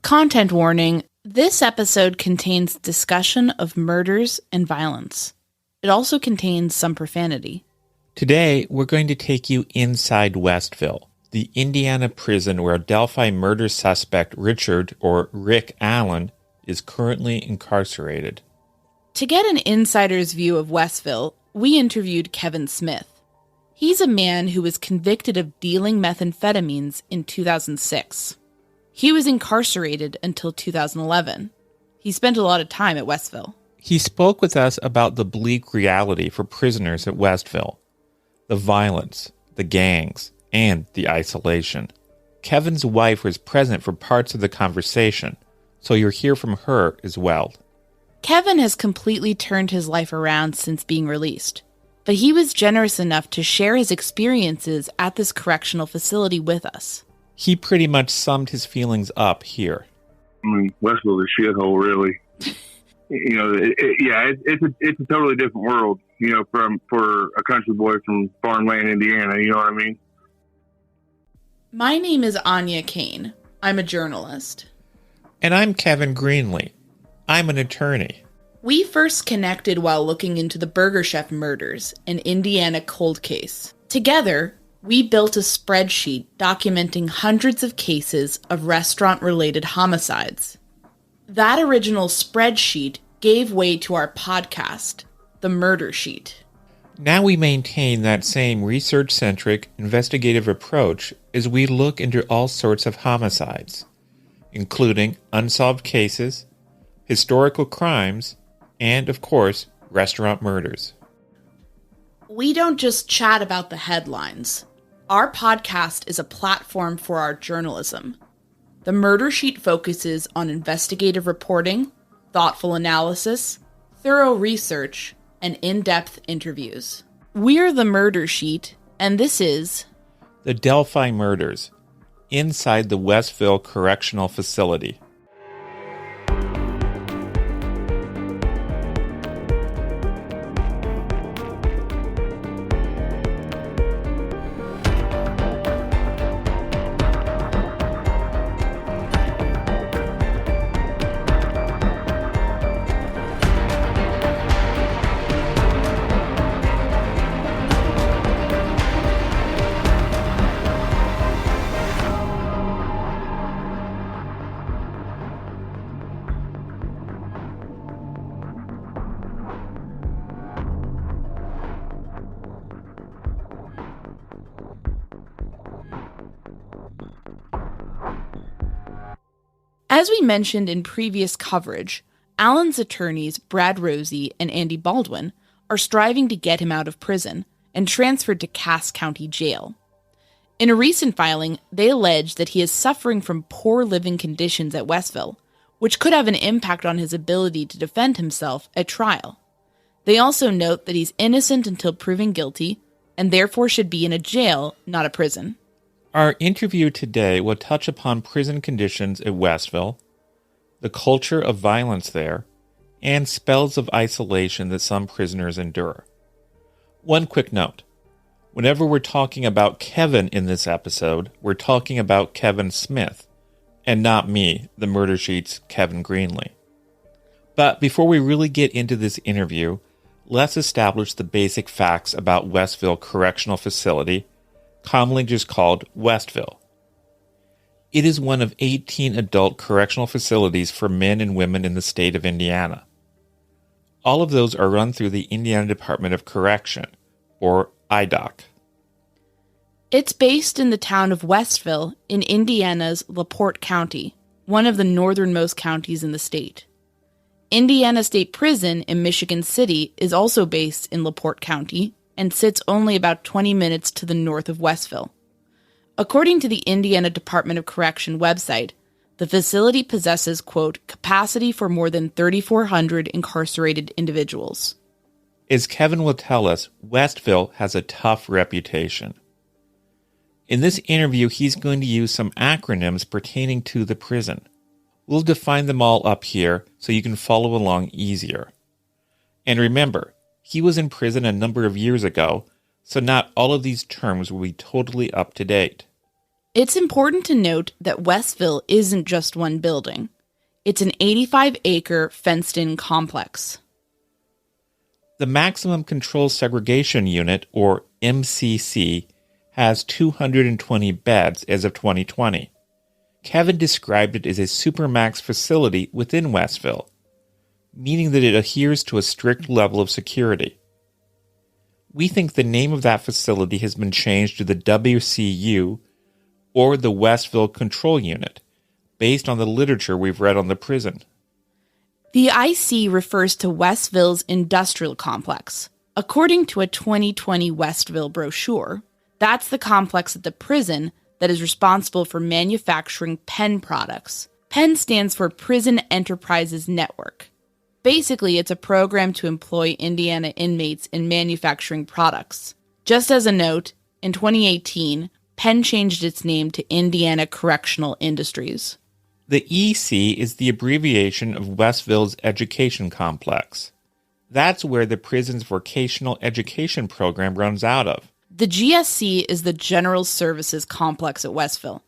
Content warning. This episode contains discussion of murders and violence. It also contains some profanity. Today, we're going to take you inside Westville, the Indiana prison where Delphi murder suspect Richard, or Rick Allen, is currently incarcerated. To get an insider's view of Westville, we interviewed Kevin Smith. He's a man who was convicted of dealing methamphetamines in 2006. He was incarcerated until 2011. He spent a lot of time at Westville. He spoke with us about the bleak reality for prisoners at Westville, the violence, the gangs, and the isolation. Kevin's wife was present for parts of the conversation, so you'll hear from her as well. Kevin has completely turned his life around since being released, but he was generous enough to share his experiences at this correctional facility with us. He pretty much summed his feelings up here. I mean, Westville is a shithole, really. It's a totally different world, for a country boy from farmland, Indiana, you know what I mean? My name is Anya Kane. I'm a journalist. And I'm Kevin Greenlee. I'm an attorney. We first connected while looking into the Burger Chef murders, an Indiana cold case. Together, we built a spreadsheet documenting hundreds of cases of restaurant-related homicides. That original spreadsheet gave way to our podcast, the Murdersheet. Now we maintain that same research-centric, investigative approach as we look into all sorts of homicides, including unsolved cases, historical crimes, and, of course, restaurant murders. We don't just chat about the headlines. Our podcast is a platform for our journalism. The Murdersheet focuses on investigative reporting, thoughtful analysis, thorough research, and in-depth interviews. We're the Murdersheet, and this is the Delphi murders, inside the Westville Correctional Facility. As we mentioned in previous coverage, Allen's attorneys Brad Rosie and Andy Baldwin are striving to get him out of prison and transferred to Cass County Jail. In a recent filing, they allege that he is suffering from poor living conditions at Westville, which could have an impact on his ability to defend himself at trial. They also note that he's innocent until proven guilty, and therefore should be in a jail, not a prison. Our interview today will touch upon prison conditions at Westville, the culture of violence there, and spells of isolation that some prisoners endure. One quick note. Whenever we're talking about Kevin in this episode, we're talking about Kevin Smith, and not me, the Murdersheet's Kevin Greenlee. But before we really get into this interview, let's establish the basic facts about Westville Correctional Facility, commonly just called Westville. It is one of 18 adult correctional facilities for men and women in the state of Indiana. All of those are run through the Indiana Department of Correction, or IDOC. It's based in the town of Westville in Indiana's LaPorte County, one of the northernmost counties in the state. Indiana State Prison in Michigan City is also based in LaPorte County and sits only about 20 minutes to the north of Westville. According to the Indiana Department of Correction website, the facility possesses, quote, capacity for more than 3,400 incarcerated individuals. As Kevin will tell us, Westville has a tough reputation. In this interview, he's going to use some acronyms pertaining to the prison. We'll define them all up here so you can follow along easier. And remember, he was in prison a number of years ago, so not all of these terms will be totally up to date. It's important to note that Westville isn't just one building. It's an 85-acre fenced-in complex. The Maximum Control Segregation Unit, or MCC, has 220 beds as of 2020. Kevin described it as a Supermax facility within Westville, meaning that it adheres to a strict level of security. We think the name of that facility has been changed to the WCU, or the Westville Control Unit, based on the literature we've read on the prison. The IC refers to Westville's industrial complex. According to a 2020 Westville brochure, that's the complex at the prison that is responsible for manufacturing PEN products. PEN stands for Prison Enterprises Network. Basically, it's a program to employ Indiana inmates in manufacturing products. Just as a note, in 2018, PEN changed its name to Indiana Correctional Industries. The EC is the abbreviation of Westville's education complex. That's where the prison's vocational education program runs out of. The GSC is the General Services Complex at Westville.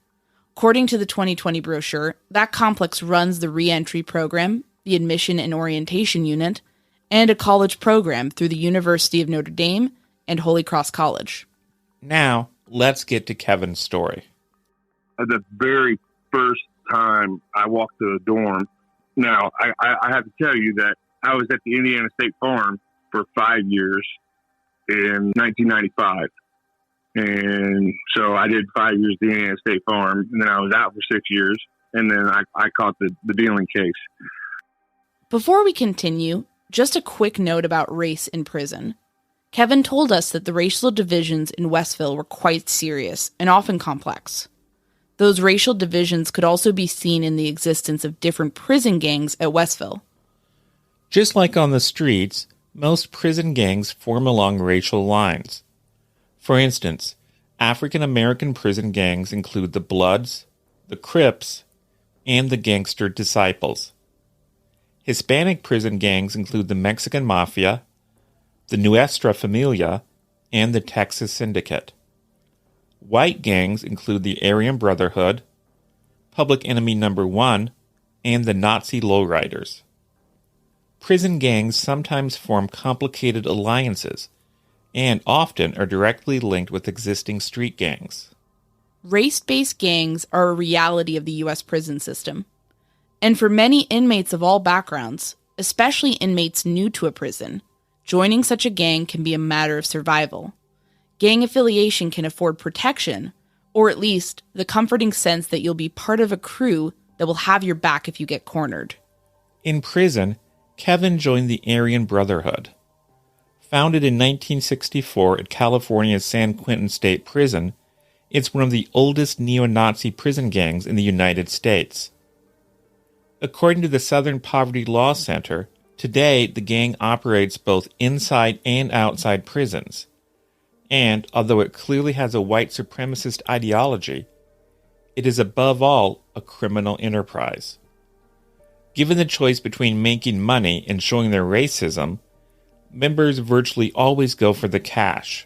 According to the 2020 brochure, that complex runs the reentry program, the admission and orientation unit, and a college program through the University of Notre Dame and Holy Cross College. Now, let's get to Kevin's story. The very first time I walked to the dorm, now I have to tell you that I was at the Indiana State Farm for 5 years in 1995. And so I did 5 years at the Indiana State Farm, and then I was out for 6 years, and then I caught the dealing case. Before we continue, just a quick note about race in prison. Kevin told us that the racial divisions in Westville were quite serious and often complex. Those racial divisions could also be seen in the existence of different prison gangs at Westville. Just like on the streets, most prison gangs form along racial lines. For instance, African American prison gangs include the Bloods, the Crips, and the Gangster Disciples. Hispanic prison gangs include the Mexican Mafia, the Nuestra Familia, and the Texas Syndicate. White gangs include the Aryan Brotherhood, Public Enemy No. 1, and the Nazi Lowriders. Prison gangs sometimes form complicated alliances, and often are directly linked with existing street gangs. Race-based gangs are a reality of the U.S. prison system. And for many inmates of all backgrounds, especially inmates new to a prison, joining such a gang can be a matter of survival. Gang affiliation can afford protection, or at least the comforting sense that you'll be part of a crew that will have your back if you get cornered. In prison, Kevin joined the Aryan Brotherhood. Founded in 1964 at California's San Quentin State Prison, it's one of the oldest neo-Nazi prison gangs in the United States. According to the Southern Poverty Law Center, today the gang operates both inside and outside prisons. And, although it clearly has a white supremacist ideology, it is above all a criminal enterprise. Given the choice between making money and showing their racism, members virtually always go for the cash,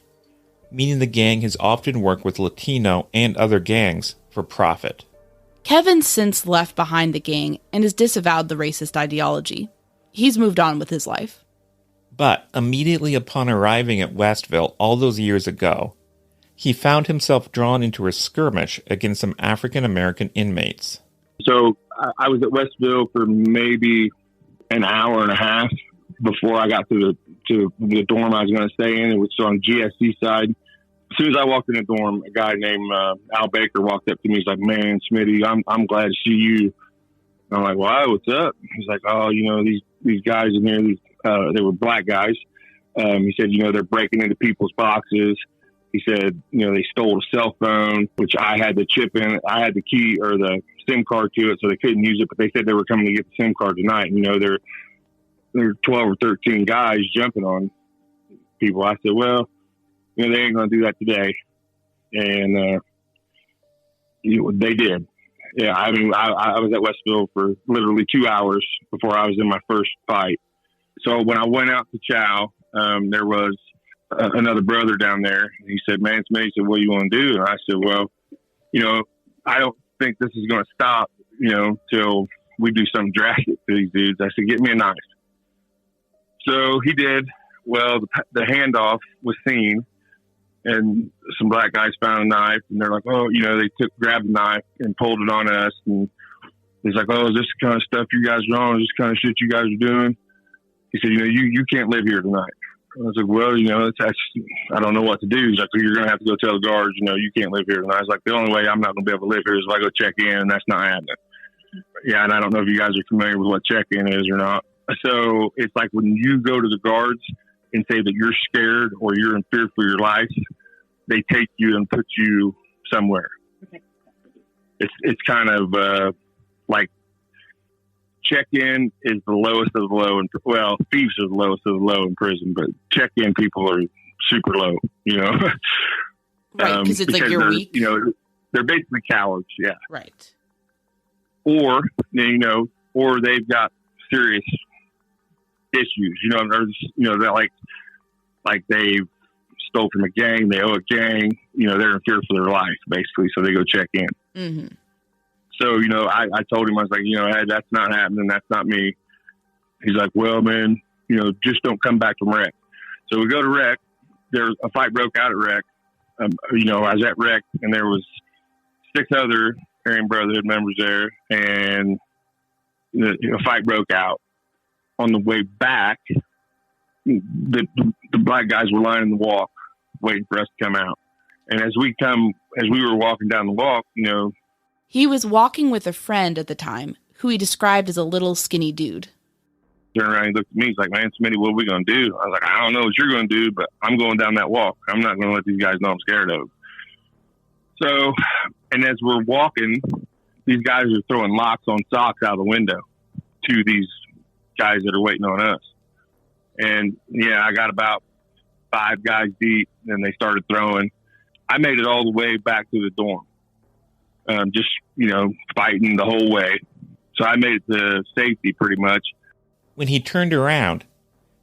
meaning the gang has often worked with Latino and other gangs for profit. Kevin's since left behind the gang and has disavowed the racist ideology. He's moved on with his life. But immediately upon arriving at Westville all those years ago, he found himself drawn into a skirmish against some African American inmates. So I was at Westville for maybe an hour and a half before I got to the dorm I was going to stay in. It was on GSC side. As soon as I walked in the dorm, a guy named Al Baker walked up to me. He's like, "Man, Smitty, I'm glad to see you." And I'm like, "Why? What's up?" He's like, "Oh, these guys in here, they were black guys." He said, "They're breaking into people's boxes." He said, "They stole a cell phone, which I had the chip in. I had the key or the SIM card to it, so they couldn't use it. But they said they were coming to get the SIM card tonight. There are 12 or 13 guys jumping on people." I said, "Well, they ain't going to do that today." And they did. Yeah, I mean, I was at Westville for literally 2 hours before I was in my first fight. So when I went out to chow, there was another brother down there. He said, "Man, it's me." He said, "What do you want to do?" And I said, "Well, I don't think this is going to stop, till we do something drastic to these dudes. I said, get me a knife. So he did. Well, the handoff was seen, and some black guys found a knife, and they're like, oh, they grabbed the knife and pulled it on us. And he's like, oh, is this the kind of stuff you guys are on? Is this the kind of shit you guys are doing? He said, you can't live here tonight. I was like, well, I don't know what to do. He's like, well, you're going to have to go tell the guards, you can't live here tonight. I was like, the only way I'm not going to be able to live here is if I go check in, and that's not happening. Yeah, and I don't know if you guys are familiar with what check-in is or not. So it's like when you go to the guards and say that you're scared or you're in fear for your life, they take you and put you somewhere. Okay. It's kind of like check-in is the lowest of the low, and thieves are the lowest of the low in prison, but check-in people are super low, Right, because like you're weak. They're basically cowards, yeah. Right. Or they've got serious issues, they're like they've stole from a gang, they owe a gang, they're in fear for their life, basically, so they go check in. Mm-hmm. So, I told him, I was like, hey, that's not happening. That's not me. He's like, well, man, just don't come back from rec. So we go to rec. There's a fight broke out at rec. I was at rec, and there was 6 other Aryan Brotherhood members there, and a fight broke out. On the way back, the black guys were lining the walk, waiting for us to come out. And as we were walking down the walk, He was walking with a friend at the time, who he described as a little skinny dude. Turned around and looked at me. He's like, man, Smitty, what are we going to do? I was like, I don't know what you're going to do, but I'm going down that walk. I'm not going to let these guys know I'm scared of them. So, and as we're walking, these guys are throwing locks on socks out the window to these guys that are waiting on us. And, I got about 5 guys deep, and they started throwing. I made it all the way back to the dorm. Just, fighting the whole way. So I made it to safety pretty much. When he turned around,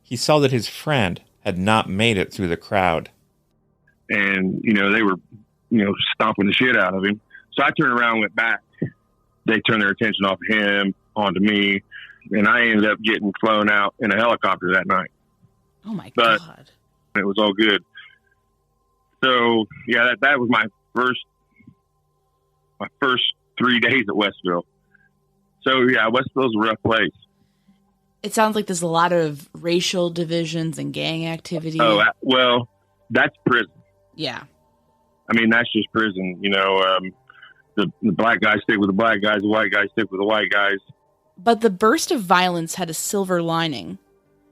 he saw that his friend had not made it through the crowd. And, they were, stomping the shit out of him. So I turned around and went back. They turned their attention off of him onto me. And I ended up getting flown out in a helicopter that night. Oh, my God. It was all good. So, that was my first 3 days at Westville. So, Westville's a rough place. It sounds like there's a lot of racial divisions and gang activity. Oh, well, that's prison. Yeah. I mean, that's just prison. The black guys stick with the black guys, the white guys stick with the white guys. But the burst of violence had a silver lining.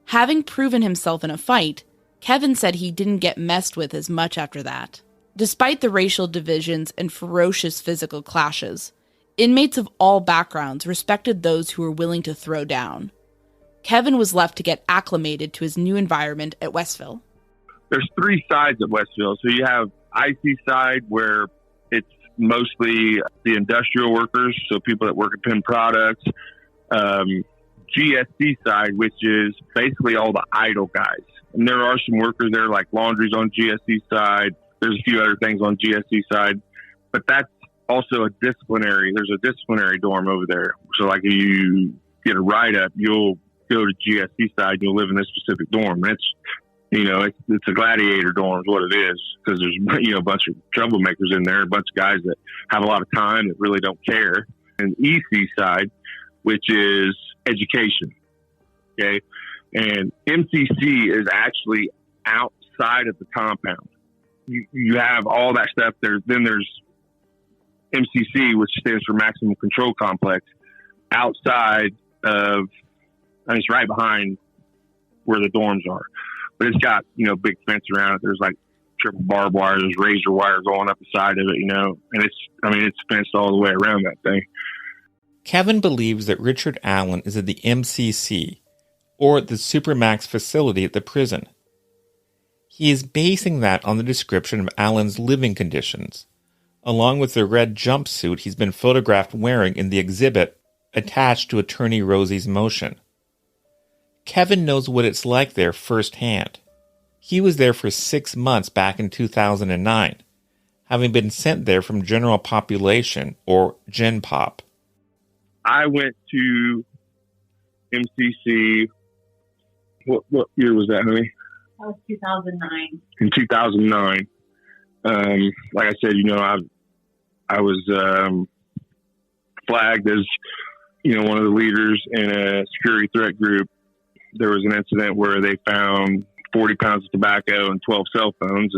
Having proven himself in a fight, Kevin said he didn't get messed with as much after that. Despite the racial divisions and ferocious physical clashes, inmates of all backgrounds respected those who were willing to throw down. Kevin was left to get acclimated to his new environment at Westville. There's 3 sides of Westville. So you have IC side, where it's mostly the industrial workers, so people that work at Penn Products. GSC side, which is basically all the idle guys. And there are some workers there, like laundries on GSC side. There's a few other things on GSC side, but that's also there's a disciplinary dorm over there. So like if you get a write-up, you'll go to GSC side, you'll live in this specific dorm. And it's a gladiator dorm is what it is, because there's, a bunch of troublemakers in there, a bunch of guys that have a lot of time that really don't care. And EC side, which is education. Okay. And MCC is actually outside of the compound. You have all that stuff there. Then there's MCC, which stands for Maximum Control Complex, outside of, and it's right behind where the dorms are. But it's got, big fence around it. There's like triple barbed wire. There's razor wire going up the side of it, and it's fenced all the way around that thing. Kevin believes that Richard Allen is at the MCC, or the Supermax facility at the prison. He is basing that on the description of Allen's living conditions, along with the red jumpsuit he's been photographed wearing in the exhibit attached to Attorney Rosie's motion. Kevin knows what it's like there firsthand. He was there for 6 months back in 2009, having been sent there from general population, or Gen Pop. I went to MCC. What year was that, honey? That was 2009. In 2009. Like I said, I was flagged as, one of the leaders in a security threat group. There was an incident where they found 40 pounds of tobacco and 12 cell phones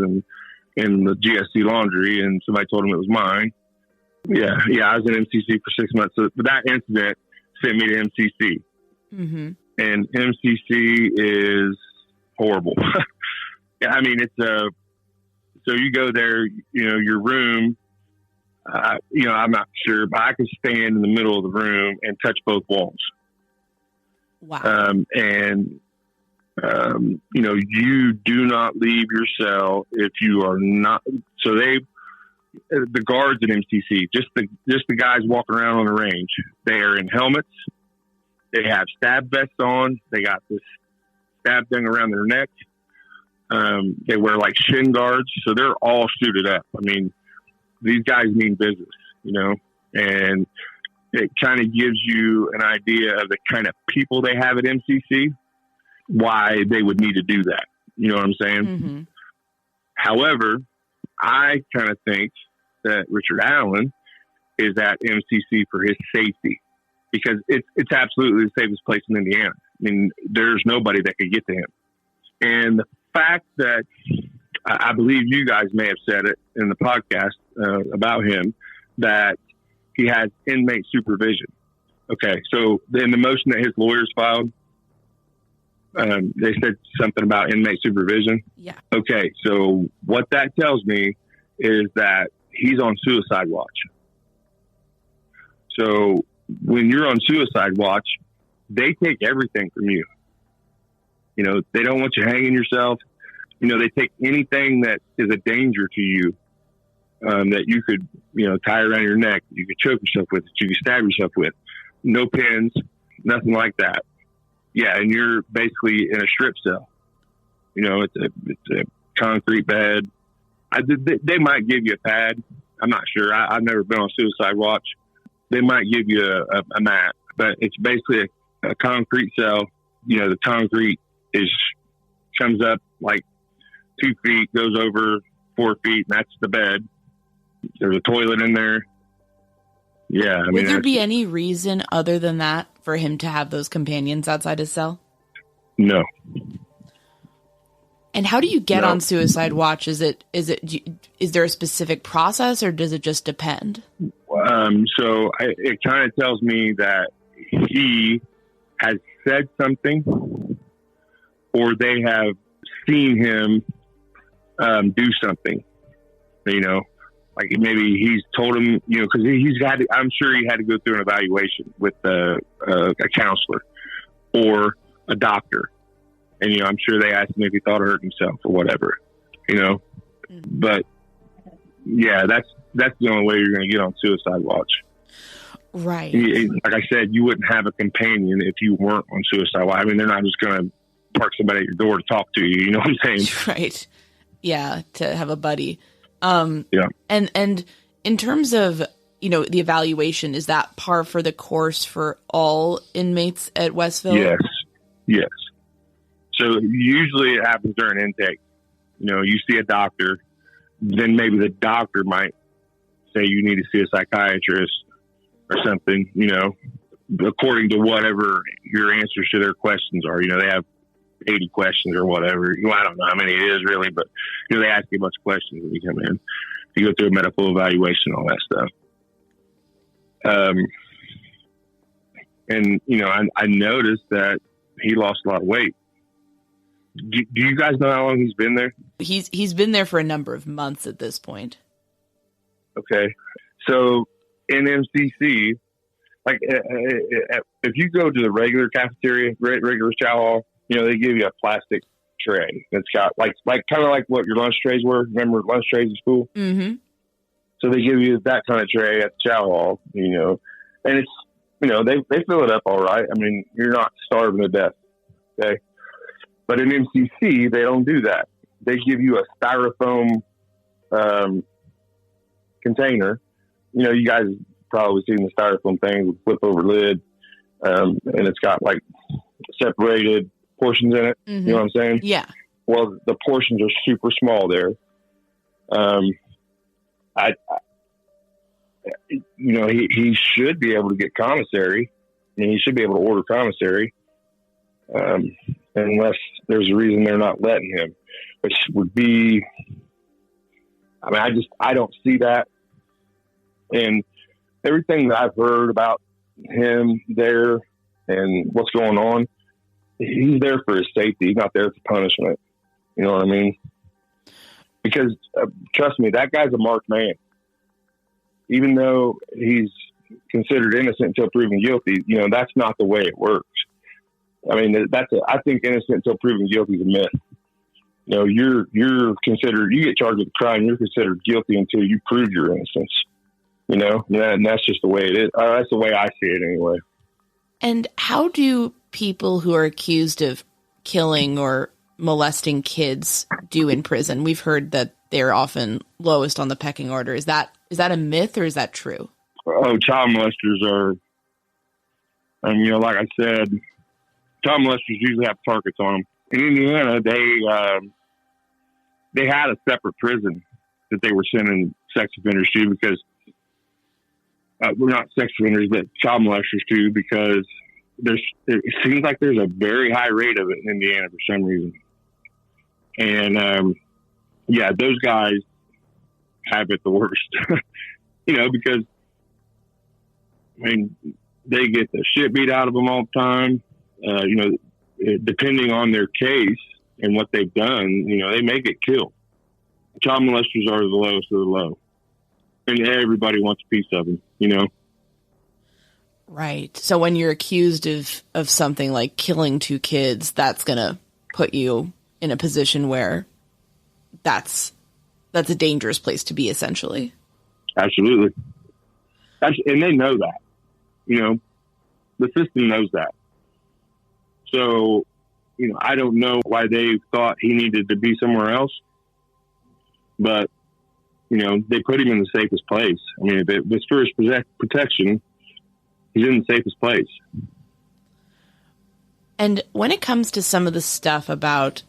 in the GSC laundry, and somebody told them it was mine. Yeah, I was in MCC for 6 months. So that incident sent me to MCC. Mm-hmm. And MCC is horrible. Yeah, I mean, so you go there, your room, I'm not sure, but I could stand in the middle of the room and touch both walls. Wow. You do not leave your cell if you are not. So the guards at MCC, just the guys walking around on the range, they are in helmets. They have stab vests on. They got this stab thing around their neck. They wear like shin guards. So they're all suited up. I mean, these guys mean business, and it kind of gives you an idea of the kind of people they have at MCC, why they would need to do that. You know what I'm saying? Mm-hmm. However, I kind of think that Richard Allen is at MCC for his safety, because it's absolutely the safest place in Indiana. I mean, there's nobody that could get to him. And the fact that I believe you guys may have said it in the podcast about him, that he has inmate supervision. Okay, so in the motion that his lawyers filed, they said something about inmate supervision. Yeah. Okay, so what that tells me is that he's on suicide watch. So when you're on suicide watch, they take everything from you. They don't want you hanging yourself. They take anything that is a danger to you, that you could, tie around your neck, you could choke yourself with, you could stab yourself with. No pins, nothing like that. Yeah, and you're basically in a strip cell. It's a concrete bed. They might give you a pad. I'm not sure. I've never been on suicide watch. They might give you a mat, but it's basically a concrete cell. The concrete comes up like 2 feet, goes over 4 feet, and that's the bed. There's a toilet in there. Yeah. Would there be any reason other than that for him to have those companions outside his cell? No. And how do you get on suicide watch? Is there a specific process, or does it just depend? So it kind of tells me that he has said something, or they have seen him do something, like maybe he's told him, because I'm sure he had to go through an evaluation with a counselor or a doctor. And, I'm sure they asked him if he thought of hurting himself or whatever, but yeah, that's the only way you're going to get on suicide watch. Right. Like I said, you wouldn't have a companion if you weren't on suicide watch. I mean, they're not just going to park somebody at your door to talk to you. You know what I'm saying? Right. Yeah. To have a buddy. Yeah. And in terms of, the evaluation, is that par for the course for all inmates at Westville? Yes. So usually it happens during intake. You see a doctor, then maybe the doctor might say you need to see a psychiatrist or something, according to whatever your answers to their questions are. They have 80 questions or whatever. I don't know how many it is really, but they ask you a bunch of questions when you come in. You go through a medical evaluation, all that stuff. And I noticed that he lost a lot of weight. Do you guys know how long he's been there? He's been there for a number of months at this point. Okay, so in MCC, like if you go to the regular cafeteria, regular chow hall, they give you a plastic tray that's got like kind of like what your lunch trays were. Remember lunch trays in school? Mm-hmm. So they give you that kind of tray at the chow hall, and it's they fill it up all right. I mean, you're not starving to death, okay? But in MCC, they don't do that. They give you a styrofoam container. You guys probably seen the styrofoam thing with flip over lid, and it's got like separated portions in it. Mm-hmm. You know what I'm saying? Yeah. Well, the portions are super small there. He should be able to get commissary. I mean, he should be able to order commissary, unless there's a reason they're not letting him, which would be, I don't see that. And everything that I've heard about him there and what's going on, he's there for his safety. He's not there for punishment. You know what I mean? Because trust me, that guy's a marked man. Even though he's considered innocent until proven guilty, that's not the way it works. I mean, I think innocent until proven guilty is a myth. You're considered, you get charged with a crime, you're considered guilty until you prove your innocence. And that's just the way it is. That's the way I see it anyway. And how do people who are accused of killing or molesting kids do in prison? We've heard that they're often lowest on the pecking order. Is that a myth or is that true? Oh, child molesters are, like I said, child molesters usually have targets on them. In Indiana, they had a separate prison that they were sending sex offenders to because we're not sex offenders, but child molesters too, because it seems like there's a very high rate of it in Indiana for some reason. And, those guys have it the worst, because, they get the shit beat out of them all the time. Depending on their case and what they've done, they may get killed. Child molesters are the lowest of the low. And everybody wants a piece of them, Right. So when you're accused of something like killing 2 kids, that's going to put you in a position where that's a dangerous place to be, essentially. Absolutely. And they know that, the system knows that. So, I don't know why they thought he needed to be somewhere else, but, they put him in the safest place. I mean, if it's for his protection, he's in the safest place. And when it comes to some of the stuff about,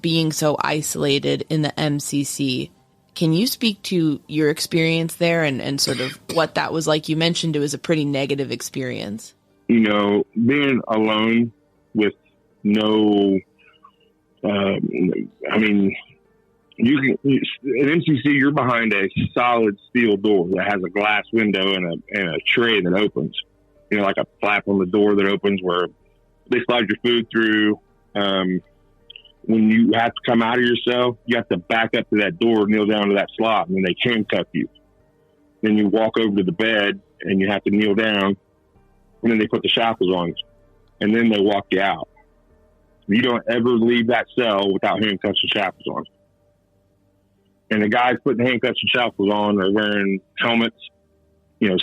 being so isolated in the MCC, can you speak to your experience there and sort of what that was like? You mentioned it was a pretty negative experience. Being alone with no, an MCC, you're behind a solid steel door that has a glass window and a tray that opens, like a flap on the door that opens where they slide your food through. When you have to come out of your cell, you have to back up to that door, kneel down to that slot, and then they handcuff you. Then you walk over to the bed and you have to kneel down, and then they put the shackles on you, and then they walk you out. You don't ever leave that cell without handcuffs and shackles on. And the guys putting handcuffs and shackles on are wearing helmets,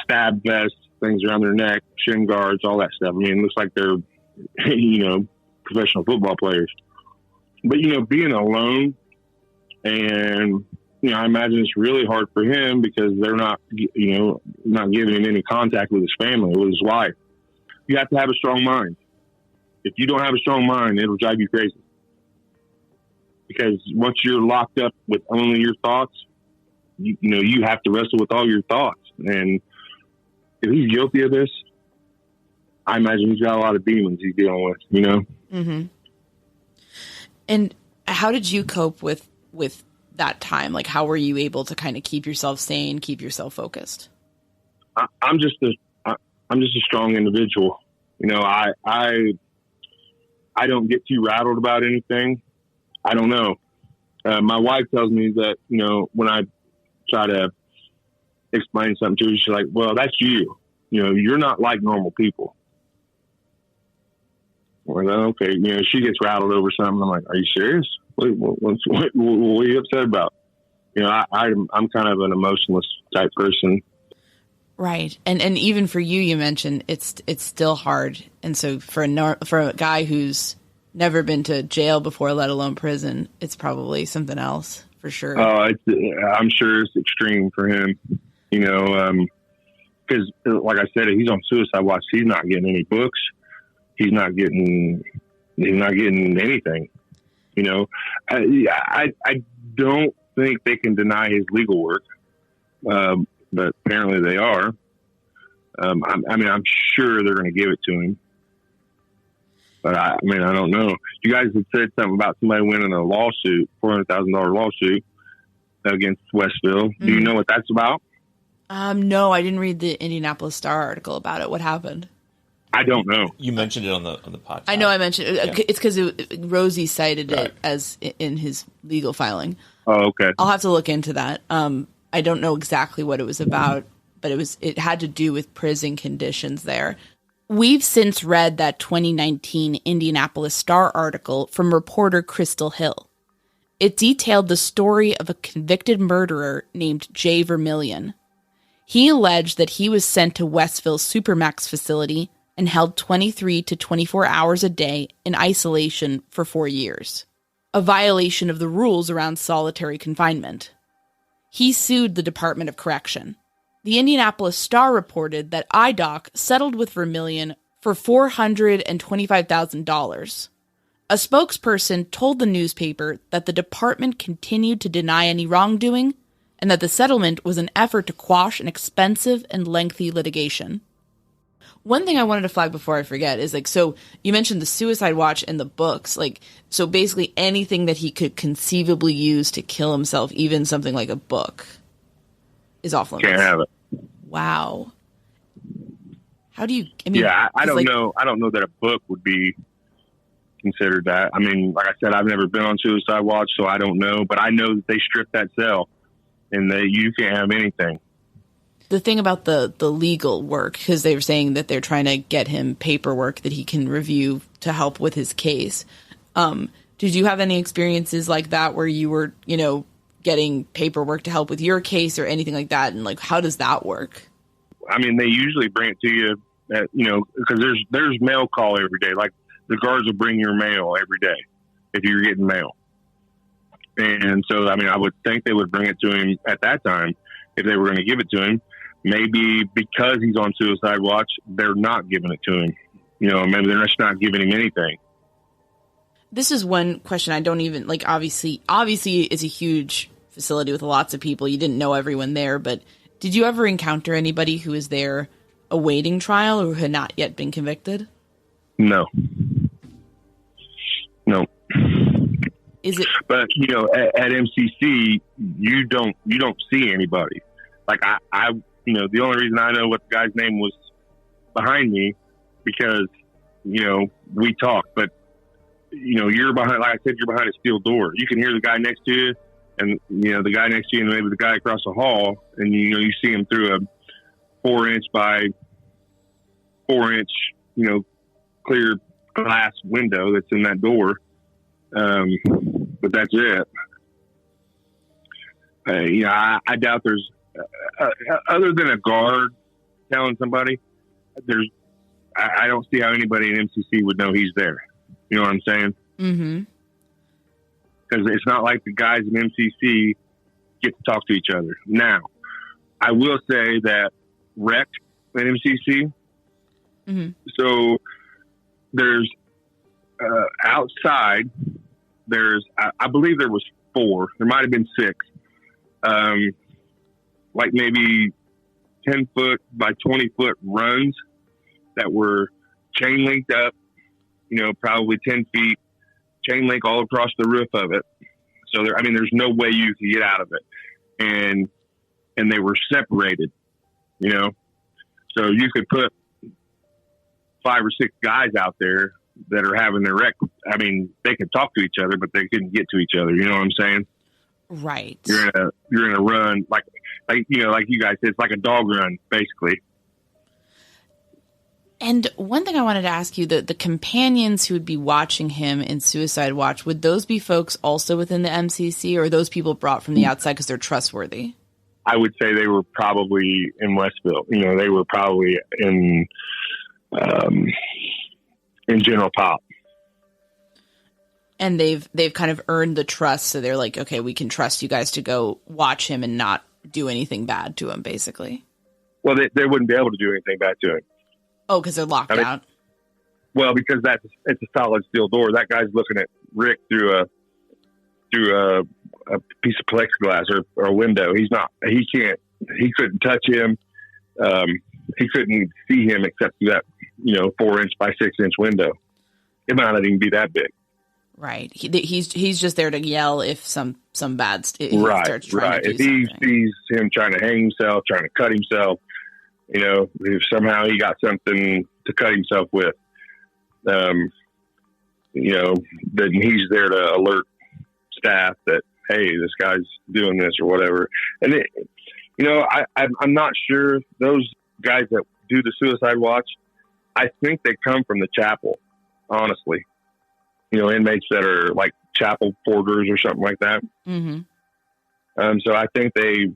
stab vests, things around their neck, shin guards, all that stuff. It looks like they're, professional football players. But, being alone and, I imagine it's really hard for him because they're not, not giving him any contact with his family, with his wife. You have to have a strong mind. If you don't have a strong mind, it'll drive you crazy. Because once you're locked up with only your thoughts, you have to wrestle with all your thoughts. And if he's guilty of this, I imagine he's got a lot of demons he's dealing with, Mm-hmm. And how did you cope with that time? Like, how were you able to kind of keep yourself sane, keep yourself focused? I'm just a strong individual. I don't get too rattled about anything. I don't know. My wife tells me that, when I try to explain something to her, she's like, well, that's you. You're not like normal people. Well, okay. She gets rattled over something. I'm like, are you serious? What are you upset about? I'm kind of an emotionless type person. Right. And even for you mentioned it's still hard. And so for a guy who's never been to jail before, let alone prison, it's probably something else for sure. I'm sure it's extreme for him, because like I said, he's on suicide watch. He's not getting any books. He's not getting anything. I don't think they can deny his legal work, but apparently they are. I'm sure they're going to give it to him. But I don't know. You guys had said something about somebody winning a lawsuit, $400,000 lawsuit against Westville. Do you know what that's about? No, I didn't read the Indianapolis Star article about it. What happened? I don't know. You mentioned it on the podcast. I know I mentioned it. Yeah. It's because Rosie cited it as in his legal filing. Oh, okay. I'll have to look into that. I don't know exactly what it was about, but it had to do with prison conditions there. We've since read that 2019 Indianapolis Star article from reporter Crystal Hill. It detailed the story of a convicted murderer named Jay Vermillion. He alleged that he was sent to Westville's Supermax facility and held 23 to 24 hours a day in isolation for 4 years, a violation of the rules around solitary confinement. He sued the Department of Correction. The Indianapolis Star reported that IDOC settled with Vermillion for $425,000. A spokesperson told the newspaper that the department continued to deny any wrongdoing and that the settlement was an effort to quash an expensive and lengthy litigation. One thing I wanted to flag before I forget is, so you mentioned the suicide watch and the books. So basically anything that he could conceivably use to kill himself, even something like a book, is off limits. Can't have it. Wow. How do you? I don't know. I don't know that a book would be considered that. Like I said, I've never been on suicide watch, so I don't know. But I know that they stripped that cell, and that you can't have anything. The thing about the legal work, because they were saying that they're trying to get him paperwork that he can review to help with his case. Did you have any experiences like that where you were, getting paperwork to help with your case or anything like that? And how does that work? They usually bring it to you, because there's mail call every day. Like the guards will bring your mail every day if you're getting mail. And so, I would think they would bring it to him at that time if they were going to give it to him. Maybe because he's on suicide watch, they're not giving it to him. Maybe they're just not giving him anything. This is one question I don't even, obviously it's a huge facility with lots of people. You didn't know everyone there, but did you ever encounter anybody who was there awaiting trial or who had not yet been convicted? No. Is it? But at MCC, you don't see anybody. I the only reason I know what the guy's name was behind me because we talk. But you're behind. Like I said, you're behind a steel door. You can hear the guy next to you, and the guy next to you, and maybe the guy across the hall, and you see him through a 4-inch by 4-inch clear glass window that's in that door. But that's it. I doubt there's other than a guard telling somebody. I don't see how anybody in MCC would know he's there. You know what I'm saying? Mm-hmm. Because it's not like the guys in MCC get to talk to each other. Now, I will say that rec at MCC. Mm-hmm. So there's outside. There's, I believe there was 4. There might have been 6. Maybe 10 foot by 20 foot runs that were chain linked up, probably 10 feet, chain link all across the roof of it. So there's no way you could get out of it. And they were separated, so you could put 5 or 6 guys out there that are having their wreck. They could talk to each other, but they couldn't get to each other. You know what I'm saying? Right. You're in a run, like you guys said, it's like a dog run, basically. And one thing I wanted to ask you, the companions who would be watching him in Suicide Watch, would those be folks also within the MCC, or are those people brought from the outside because they're trustworthy? I would say they were probably in Westville. They were probably in General Pop. And they've kind of earned the trust, so they're like, okay, we can trust you guys to go watch him and not do anything bad to him, basically. Well, they wouldn't be able to do anything bad to him. Oh, because they're locked out. Well, because it's a solid steel door. That guy's looking at Rick through a piece of plexiglass or a window. He couldn't touch him. He couldn't see him except through that 4-inch by 6-inch window. It might not even be that big. Right. He's just there to yell if some bad right. If he sees him trying to hang himself, trying to cut himself, if somehow he got something to cut himself with, then he's there to alert staff that, hey, this guy's doing this or whatever. And I'm not sure those guys that do the suicide watch, I think they come from the chapel, honestly. Inmates that are like chapel porters or something like that. Mm-hmm. So I think they,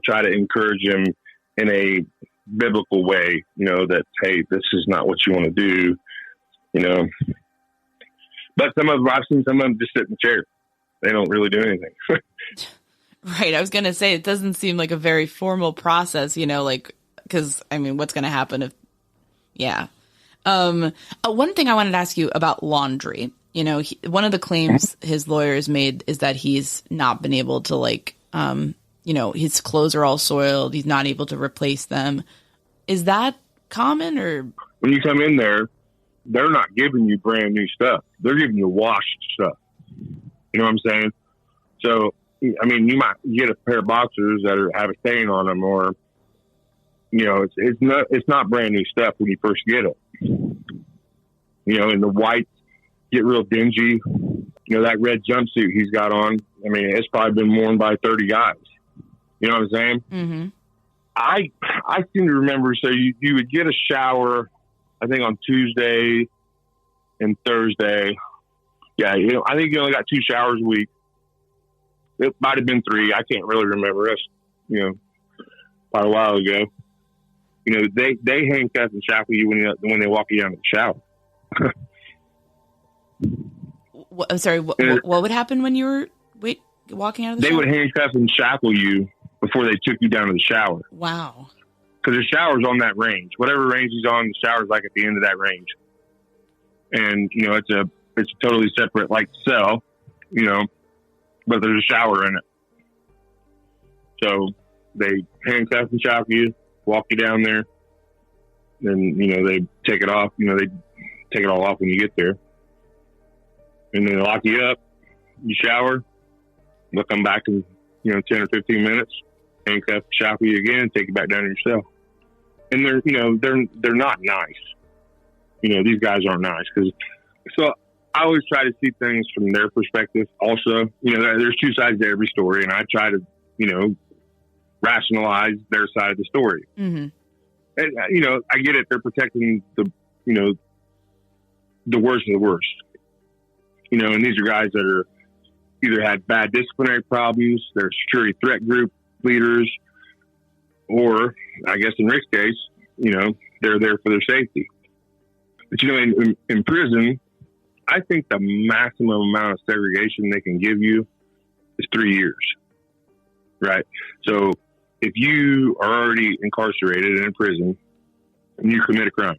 try to encourage him in a biblical way, that, hey, this is not what you want to do, But I've seen some of them just sit in the chair. They don't really do anything. Right. I was going to say, it doesn't seem like a very formal process, because, what's going to happen if, yeah. One thing I wanted to ask you about laundry. One of the claims his lawyers made is that he's not been able to his clothes are all soiled. He's not able to replace them. Is that common or? When you come in there, they're not giving you brand new stuff. They're giving you washed stuff. You know what I'm saying? So, you might get a pair of boxers that have a stain on them or, it's not brand new stuff when you first get it. And the whites get real dingy. That red jumpsuit he's got on, it's probably been worn by 30 guys. You know what I'm saying? Mm-hmm. I seem to remember, so you would get a shower, I think on Tuesday and Thursday. Yeah, I think you only got 2 showers a week. It might have been 3. I can't really remember. That's, quite a while ago. They handcuff and shackle you when they walk you down to the shower. I'm sorry. What would happen when you were walking out of the shower? They would handcuff and shackle you before they took you down to the shower. Wow. Because the shower's on that range. Whatever range he's on, the shower's like at the end of that range. And it's a totally separate cell. But there's a shower in it. So they handcuff and shackle you, walk you down there. Then, they take it off. They take it all off when you get there. And then they lock you up. You shower. They'll come back in, 10 or 15 minutes. Handcuff, shackle you again, take you back down to your cell. And they're not nice. These guys aren't nice. So I always try to see things from their perspective. Also, there's 2 sides to every story, and I try to, rationalize their side of the story. Mm-hmm. And, I get it. They're protecting the worst of the worst. And these are guys that are either had bad disciplinary problems, they're security threat group leaders, or I guess in Rick's case, they're there for their safety. But, in prison, I think the maximum amount of segregation they can give you is 3 years. Right? So if you are already incarcerated in a prison and you commit a crime,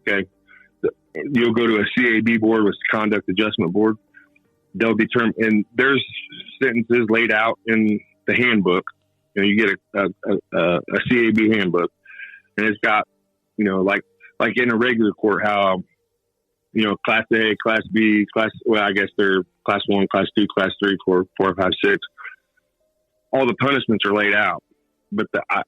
okay, you'll go to a CAB board, which is Conduct Adjustment Board. They'll determine, and there's sentences laid out in the handbook. You get a CAB handbook, and it's got, like in a regular court, how, Class A, Class B, I guess they're Class 1, Class 2, Class 3, 4, 5, 6. All the punishments are laid out. But I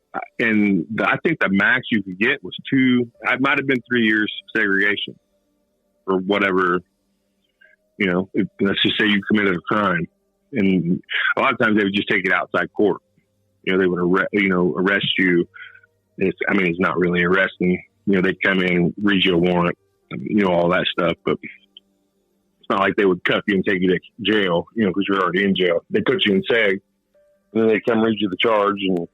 think the max you could get was 2, it might have been 3 years segregation or whatever, let's just say you committed a crime. And a lot of times they would just take it outside court. They would arrest you. It's not really arresting. They'd come in, read you a warrant, all that stuff. But it's not like they would cuff you and take you to jail, because you're already in jail. They put you in seg, and then they come read you the charge, and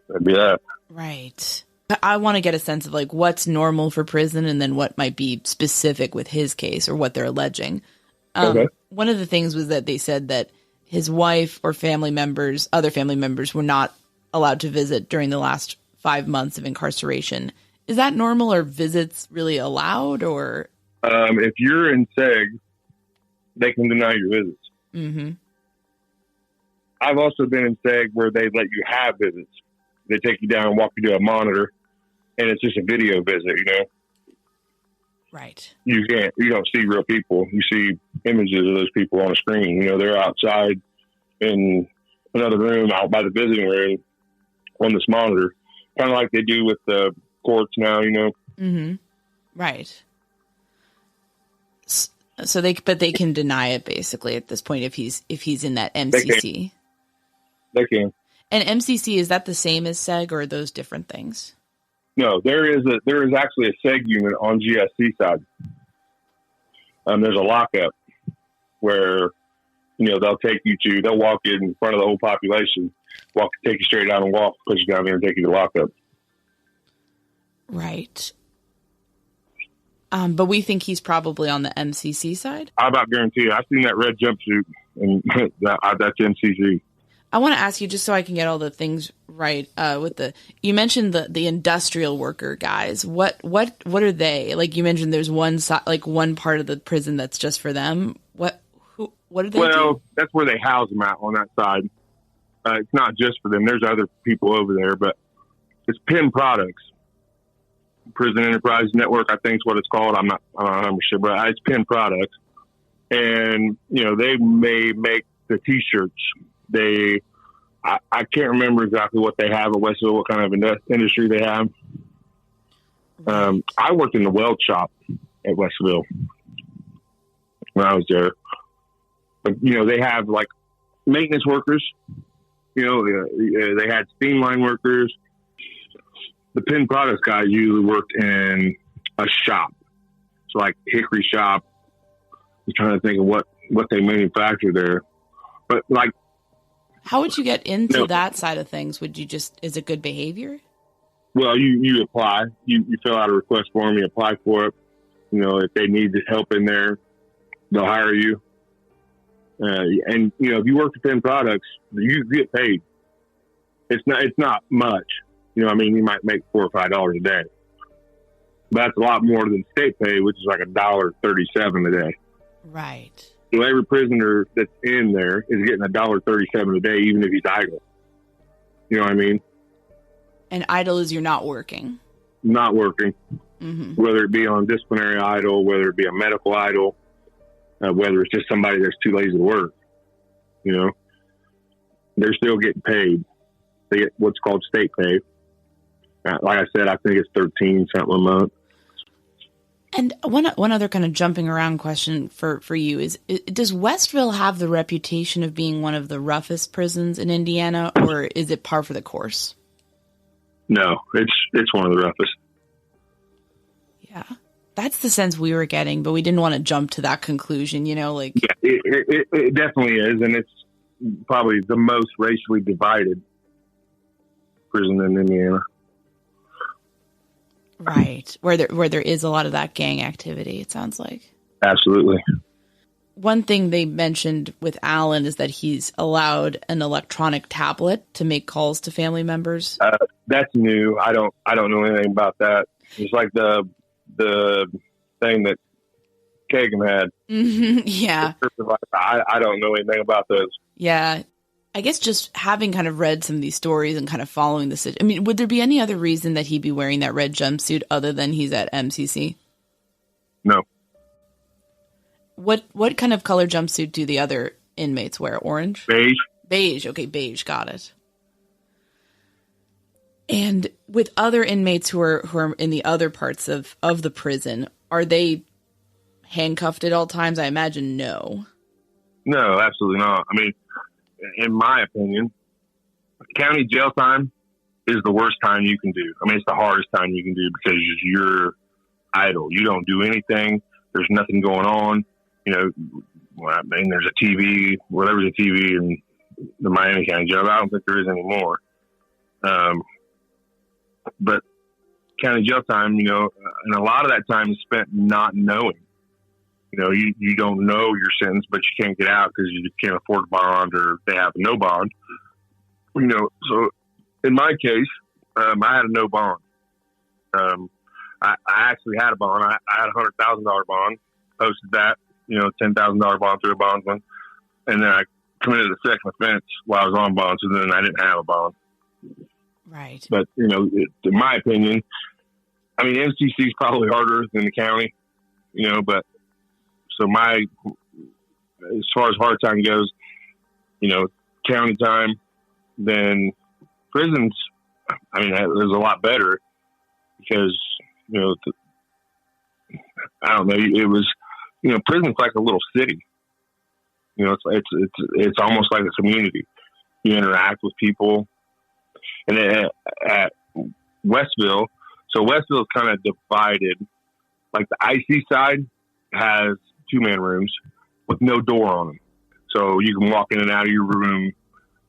that'd be that. Right. I want to get a sense of like what's normal for prison and then what might be specific with his case or what they're alleging. Okay. One of the things was that they said that his wife or family members, other family members, were not allowed to visit during the last 5 months of incarceration. Is that normal? Or visits really allowed? Or if you're in SEG, they can deny your visits. Mm-hmm. I've also been in SEG where they let you have visits. They take you down and walk you to a monitor, and it's just a video visit, you know? Right. You don't see real people. You see images of those people on a screen. You know, they're outside in another room out by the visiting room on this monitor, kind of like they do with the courts now, you know? Mm-hmm. Right. So they can deny it basically at this point if he's in that MCC. They can. And MCC, is that the same as SEG or are those different things? No, there is actually a SEG unit on GSC side. There's a lockup where, you know, they'll walk you in front of the whole population, take you straight down and walk, push you down there and take you to lockup. Right. But we think he's probably on the MCC side. I about guarantee you. I've seen that red jumpsuit, and that's MCC. I want to ask you, just so I can get all the things right, you mentioned the industrial worker guys. What are they? Like you mentioned, there's one part of the prison that's just for them. What do they do? Well, that's where they house them out on that side. It's not just for them. There's other people over there, but it's Penn Products. Prison Enterprise Network, I think is what it's called. I'm not sure, but it's Penn Products. And, you know, they may make the T-shirts. I can't remember exactly what they have at Westville, what kind of industry they have. I worked in the weld shop at Westville when I was there. But, you know, they have like maintenance workers. You know, they had steam line workers. The Penn Products guys usually worked in a shop. So like Hickory shop. I'm trying to think of what they manufacture there. But like, how would you get into that side of things? Is it good behavior? Well, you apply, you fill out a request form, you apply for it. You know, if they need help in there, they'll hire you. And you know, if you work for Penn Products, you get paid. It's not much. You know, I mean, you might make $4 or $5 a day, but that's a lot more than state pay, which is like $1.37 a day. Right. So every prisoner that's in there is getting $1.37 a day, even if he's idle. You know what I mean? And idle is you're not working. Not working. Mm-hmm. Whether it be on disciplinary idle, whether it be a medical idle, whether it's just somebody that's too lazy to work. You know, they're still getting paid. They get what's called state pay. Like I said, I think it's $13 something a month. And one other kind of jumping around question for you is, does Westville have the reputation of being one of the roughest prisons in Indiana, or is it par for the course? No, it's one of the roughest. Yeah, that's the sense we were getting, but we didn't want to jump to that conclusion, you know, like. Yeah, it definitely is, and it's probably the most racially divided prison in Indiana. Right, where there is a lot of that gang activity, it sounds like. Absolutely. One thing they mentioned with Alan is that he's allowed an electronic tablet to make calls to family members. That's new. I don't know anything about that. It's like the thing that Kagan had. Mm-hmm, yeah. I don't know anything about those. Yeah. I guess just having kind of read some of these stories and kind of following the situation, I mean, would there be any other reason that he'd be wearing that red jumpsuit other than he's at MCC? No. What kind of color jumpsuit do the other inmates wear? Orange? Beige. Beige. Okay, beige. Got it. And with other inmates who are in the other parts of the prison, are they handcuffed at all times? I imagine no. No, absolutely not. I mean, in my opinion, county jail time is the worst time you can do. I mean, it's the hardest time you can do because you're idle. You don't do anything. There's nothing going on. You know, well, I mean, there's a TV. Well, there was a TV in the Miami County Jail. I don't think there is anymore. But county jail time, and a lot of that time is spent not knowing. You don't know your sentence, but you can't get out because you can't afford a bond or they have no bond. So in my case, I had a no bond. I actually had a bond. I had a $100,000 bond, posted that, $10,000 bond through a bondsman. And then I committed a second offense while I was on bond. So then I didn't have a bond. Right. But, in my opinion, MCC is probably harder than the county, but so as far as hard time goes, county time, then prisons, it was a lot better because, I don't know, it was, prison's like a little city. It's almost like a community. You interact with people. And at Westville, so Westville is kind of divided. Like the IC side has 2-man rooms with no door on them. So you can walk in and out of your room,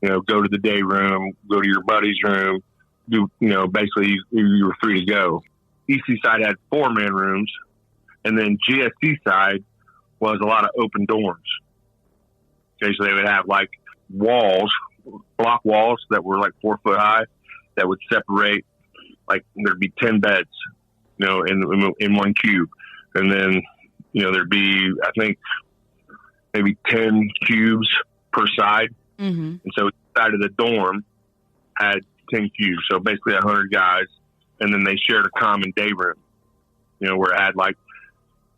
go to the day room, go to your buddy's room, basically you were free to go. EC side had 4-man rooms, and then GSC side was a lot of open dorms. Okay, so they would have like walls, block walls that were like 4 foot high that would separate, like there'd be 10 beds, in one cube. And then, there'd be, I think, maybe 10 cubes per side. Mm-hmm. And so each side of the dorm had 10 cubes. So basically 100 guys. And then they shared a common day room, where it had like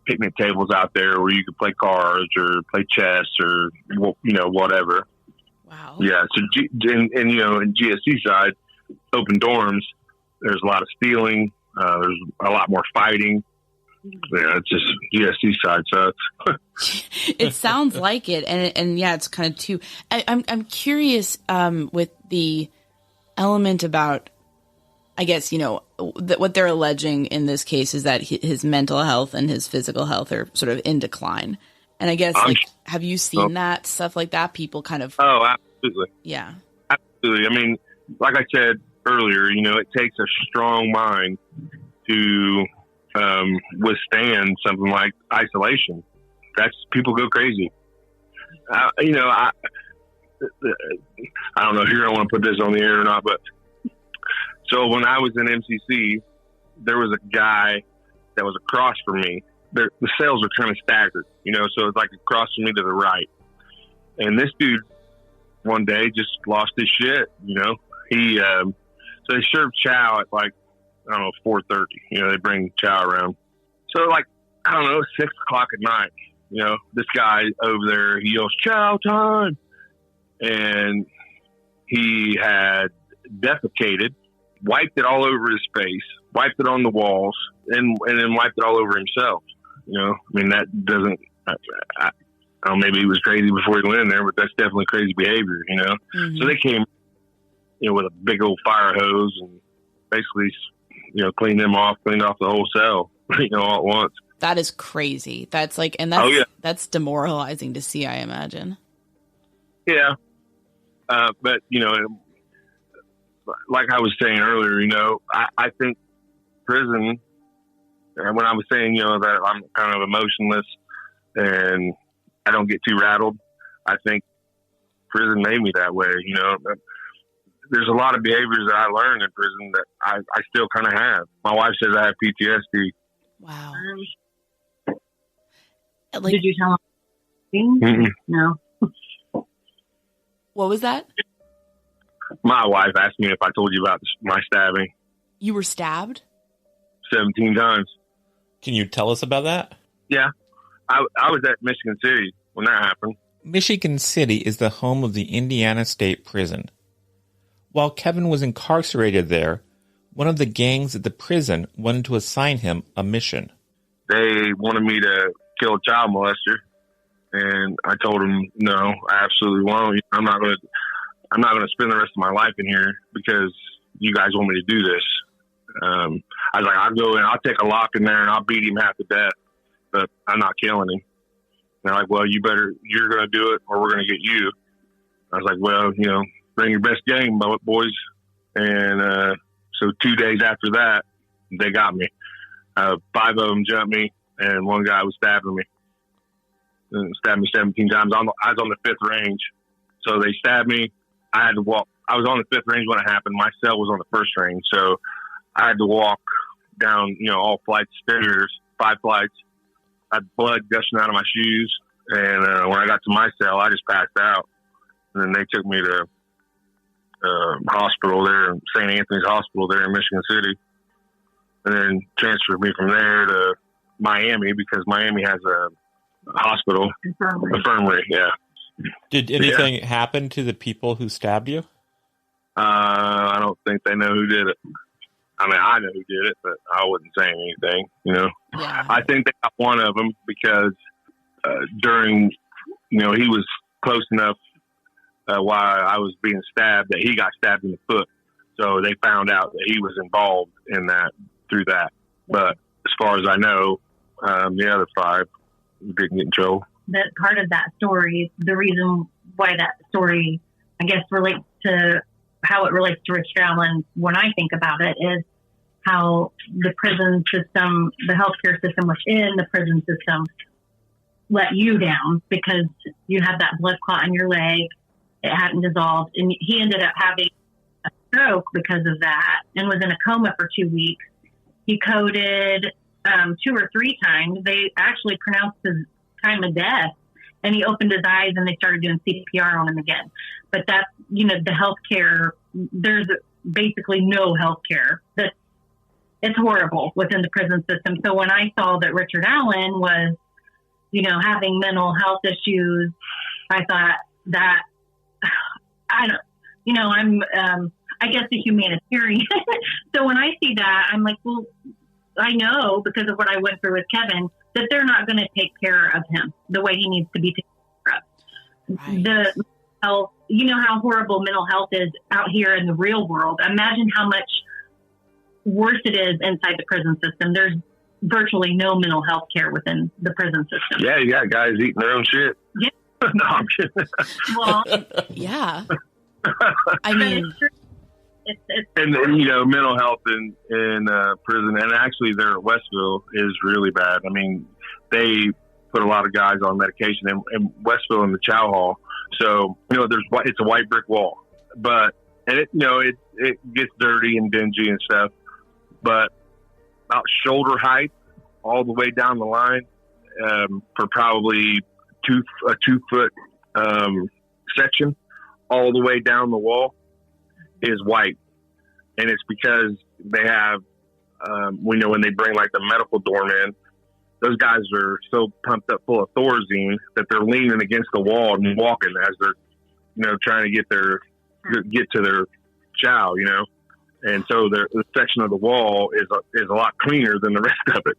picnic tables out there where you could play cards or play chess or, whatever. Wow. Yeah. So, in GSC side, open dorms, there's a lot of stealing. There's a lot more fighting. Yeah, it's just GSC side. So it sounds like it. And yeah, it's kind of too, I'm curious, with the element about, I guess, what they're alleging in this case is that his mental health and his physical health are sort of in decline. And I guess, have you seen that stuff like that? People kind of. Oh, absolutely. Yeah. Absolutely. Like I said earlier, it takes a strong mind to withstand something like isolation. People go crazy. I don't know if you're going to want to put this on the air or not, but so when I was in MCC, there was a guy that was across from me. The cells are kind of staggered, so it's like across from me to the right. And this dude one day just lost his shit, He so they serve chow at like, I don't know, 4:30. They bring chow around. So like, I don't know, 6 o'clock at night, this guy over there, he yells, "Chow time." And he had defecated, wiped it all over his face, wiped it on the walls, and then wiped it all over himself. That doesn't, I don't know, maybe he was crazy before he went in there, but that's definitely crazy behavior, Mm-hmm. So they came, with a big old fire hose and basically, cleaned off the whole cell, all at once. That is crazy. That's like, and that's demoralizing to see, I imagine. Yeah. But, like I was saying earlier, I think prison, and when I was saying, that I'm kind of emotionless and I don't get too rattled, I think prison made me that way, There's a lot of behaviors that I learned in prison that I still kind of have. My wife says I have PTSD. Wow. Did you tell him? Mm-mm. No. What was that? My wife asked me if I told you about my stabbing. You were stabbed? 17 times. Can you tell us about that? Yeah. I was at Michigan City when that happened. Michigan City is the home of the Indiana State Prison. While Kevin was incarcerated there, one of the gangs at the prison wanted to assign him a mission. They wanted me to kill a child molester, and I told them, no, I absolutely won't. I'm not going to spend the rest of my life in here because you guys want me to do this. I was like, I'll go in, I'll take a lock in there and I'll beat him half to death, but I'm not killing him. And they're like, well, you're going to do it or we're going to get you. I was like, well, bring your best game, boys. And so 2 days after that, they got me. 5 of them jumped me, and one guy was stabbing me. Stabbed me 17 times. I was on the 5th range. So they stabbed me. I had to walk. I was on the 5th range when it happened. My cell was on the 1st range. So I had to walk down, all flights of stairs, 5 flights. I had blood gushing out of my shoes. And when I got to my cell, I just passed out. And then they took me to hospital there, St. Anthony's Hospital there in Michigan City. And then transferred me from there to Miami because Miami has a hospital. Infirmary, yeah. Did anything happen to the people who stabbed you? I don't think they know who did it. I mean, I know who did it, but I wasn't saying anything, Yeah. I think they got one of them because during, he was close enough while I was being stabbed that he got stabbed in the foot. So they found out that he was involved in that through that. But as far as I know, the other 5 didn't get in trouble. That part of that story, the reason why that story, I guess, relates to how it relates to Richard Allen when I think about it is how the prison system, the healthcare system within the prison system let you down because you had that blood clot in your leg. It hadn't dissolved. And he ended up having a stroke because of that and was in a coma for 2 weeks. He coded 2 or 3 times. They actually pronounced his time of death. And he opened his eyes and they started doing CPR on him again. But that's, the healthcare, there's basically no healthcare. It's horrible within the prison system. So when I saw that Richard Allen was, having mental health issues, I thought that, I'm, I guess a humanitarian. So when I see that, I'm like, well, I know because of what I went through with Kevin, that they're not going to take care of him the way he needs to be taken care of. Right. The health, how horrible mental health is out here in the real world. Imagine how much worse it is inside the prison system. There's virtually no mental health care within the prison system. Yeah, you got guys eating their own shit. Yeah. No, I'm kidding. Well, yeah. I mean, it's mental health in prison, and actually there at Westville is really bad. I mean, they put a lot of guys on medication in Westville in the chow hall. So, it's a white brick wall, but, and it gets dirty and dingy and stuff, but about shoulder height all the way down the line, for probably a 2-foot, section all the way down the wall is white. And it's because they have, when they bring like the medical dorm in, those guys are so pumped up full of Thorazine that they're leaning against the wall and walking as they're, trying to get to their chow, And so the section of the wall is a lot cleaner than the rest of it.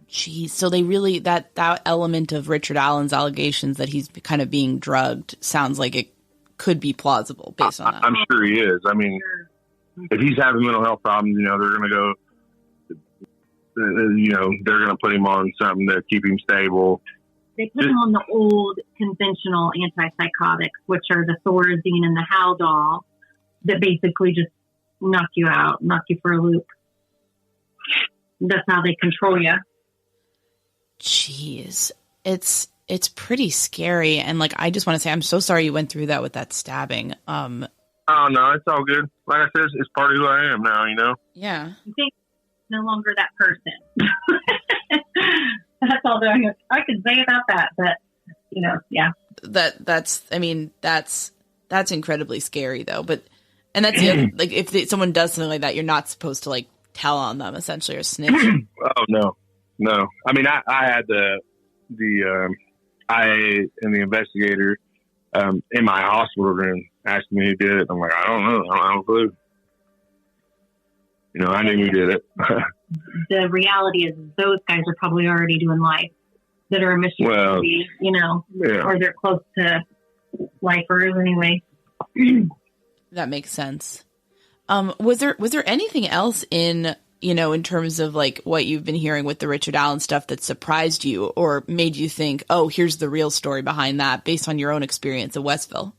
Geez, so they really, that element of Richard Allen's allegations that he's kind of being drugged sounds like it could be plausible based on that. I'm sure he is. I mean, if he's having mental health problems, they're going to go, they're going to put him on something to keep him stable. They put him on the old conventional antipsychotics, which are the Thorazine and the Haldol, that basically just knock you out, knock you for a loop. That's how they control you. Jeez, it's pretty scary. And I just want to say, I'm so sorry you went through that with that stabbing. Oh no, it's all good. Like I said, it's part of who I am now, Yeah. I think no longer that person. That's all that I could say about that, but yeah. That's incredibly scary though. And that's the other, if someone does something like that, you're not supposed to tell on them essentially or snitch. Oh no. I mean, I had the IA and the investigator in my hospital room asking me who did it. I'm like, I don't know. I don't have a clue. I knew who did it. The reality is those guys are probably already doing life that are in Michigan City, yeah. Or they're close to lifers anyway. That makes sense. Was there anything else in terms of what you've been hearing with the Richard Allen stuff that surprised you or made you think, oh, here's the real story behind that based on your own experience at Westville?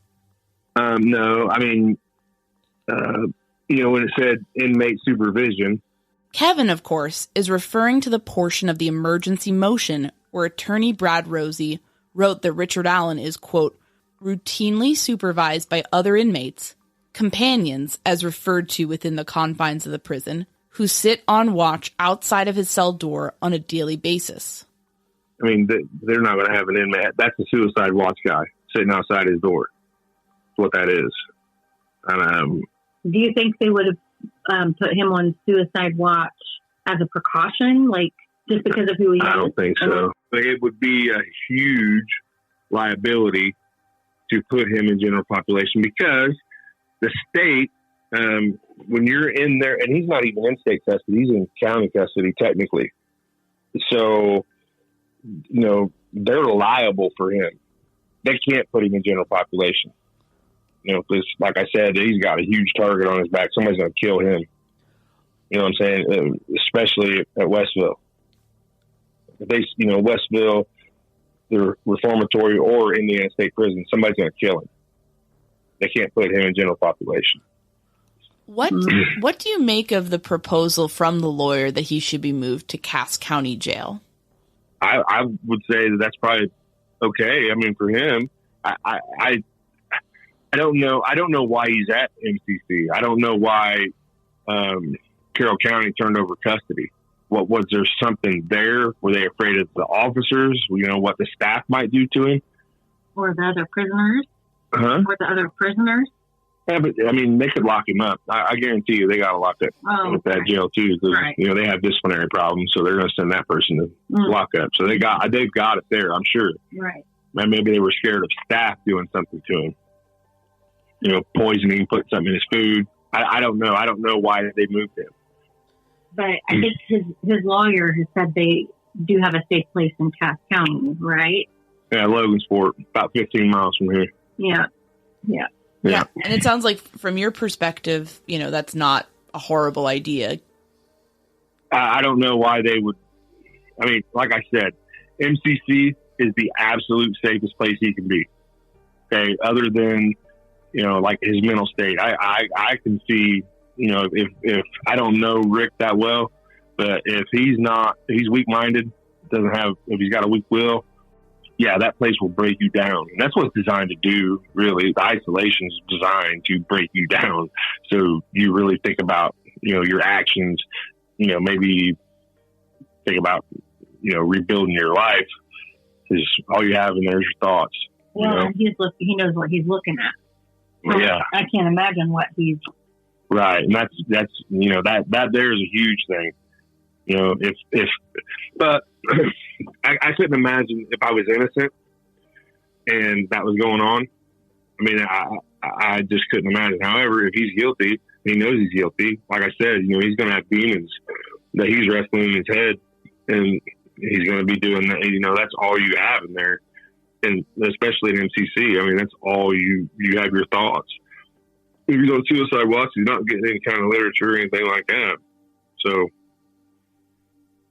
No, I mean, when it said inmate supervision, Kevin, of course, is referring to the portion of the emergency motion where attorney Brad Rosie wrote that Richard Allen is, quote, routinely supervised by other inmates, companions, as referred to within the confines of the prison, who sit on watch outside of his cell door on a daily basis. I mean, they're not going to have an inmate. That's a suicide watch guy sitting outside his door. That's what that is. And, do you think they would have put him on suicide watch as a precaution, like just because of who he is? I don't think so. But it would be a huge liability to put him in general population because the state, when you're in there, and he's not even in state custody, he's in county custody technically. So, you know, they're liable for him. They can't put him in general population. You know, because like I said, he's got a huge target on his back. Somebody's going to kill him. You know what I'm saying? Especially at Westville. If they, you know, Westville, the reformatory or Indiana State Prison, somebody's going to kill him. They can't put him in general population. What do you make of the proposal from the lawyer that he should be moved to Cass County Jail? I would say that's probably okay. I mean, for him, I don't know. I don't know why he's at MCC. I don't know why Carroll County turned over custody. What was there something there? Were they afraid of the officers? You know what the staff might do to him, or the other prisoners? Huh? Or the other prisoners? Yeah, but I mean, they could lock him up. I guarantee you, they got to lock up with that jail too, because you know they have disciplinary problems, so they're going to send that person to lock up. So they've got it there, I'm sure. Right. And maybe they were scared of staff doing something to him. You know, poisoning, putting something in his food. I don't know. I don't know why they moved him. But I think his lawyer has said they do have a safe place in Cass County, right? Yeah, Logansport, about 15 miles from here. Yeah. And it sounds like from your perspective, you know, that's not a horrible idea. I don't know why they would. I mean, like I said, MCC is the absolute safest place he can be. Okay. Other than, you know, like his mental state, I can see, you know, if I don't know Rick that well, but if he's weak-minded, if he's got a weak will, yeah, that place will break you down. And that's what it's designed to do, really. The isolation is designed to break you down. So you really think about, you know, your actions, you know, maybe think about, you know, rebuilding your life, because all you have in there is your thoughts. Well, you know? and he knows what he's looking at. So yeah. I can't imagine what he's... Right. And that's, you know, that there's a huge thing. You know, but I couldn't imagine if I was innocent and that was going on. I mean, I just couldn't imagine. However, if he's guilty, he knows he's guilty. Like I said, you know, he's going to have demons that he's wrestling in his head, and he's going to be doing that. You know, that's all you have in there. And especially in MCC, I mean, that's all you have your thoughts. If you go suicide watch, you're not getting any kind of literature or anything like that. So,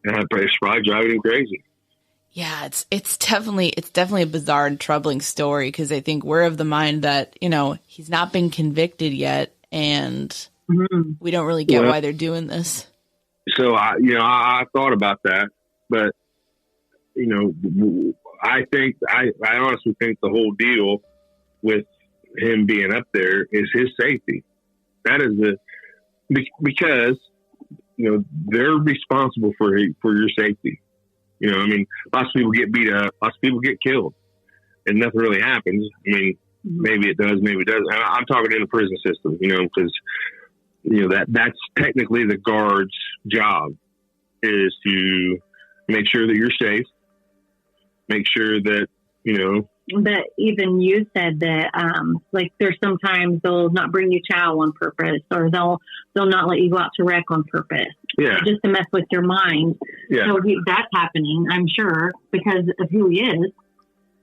it's probably driving him crazy. Yeah, it's definitely a bizarre and troubling story, because I think we're of the mind that, you know, he's not been convicted yet, and we don't really get why they're doing this. So I thought about that, but you know, I honestly think the whole deal with him being up there is his safety. That is because, you know, they're responsible for your safety. You know, I mean, lots of people get beat up, lots of people get killed, and nothing really happens. I mean, maybe it does, maybe it doesn't. I'm talking in the prison system, you know, because, you know, that's technically the guard's job, is to make sure that you're safe, make sure that, you know. But even you said that, like, there's sometimes they'll not bring you chow on purpose, or they'll not let you go out to rec on purpose. Yeah. Just to mess with your mind. Yeah. So that's happening, I'm sure, because of who he is.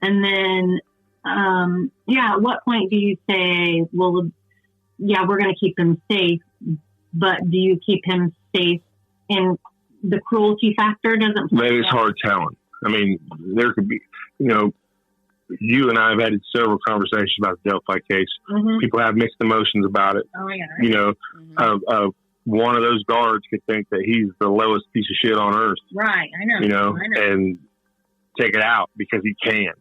And then, at what point do you say, well, yeah, we're going to keep him safe, but do you keep him safe in the cruelty factor? Maybe it's hard telling. I mean, there could be, you know, you and I have had several conversations about the Delphi case. Mm-hmm. People have mixed emotions about it. Oh, yeah. You know, one of those guards could think that he's the lowest piece of shit on earth. Right. I know. You know, and take it out because he can.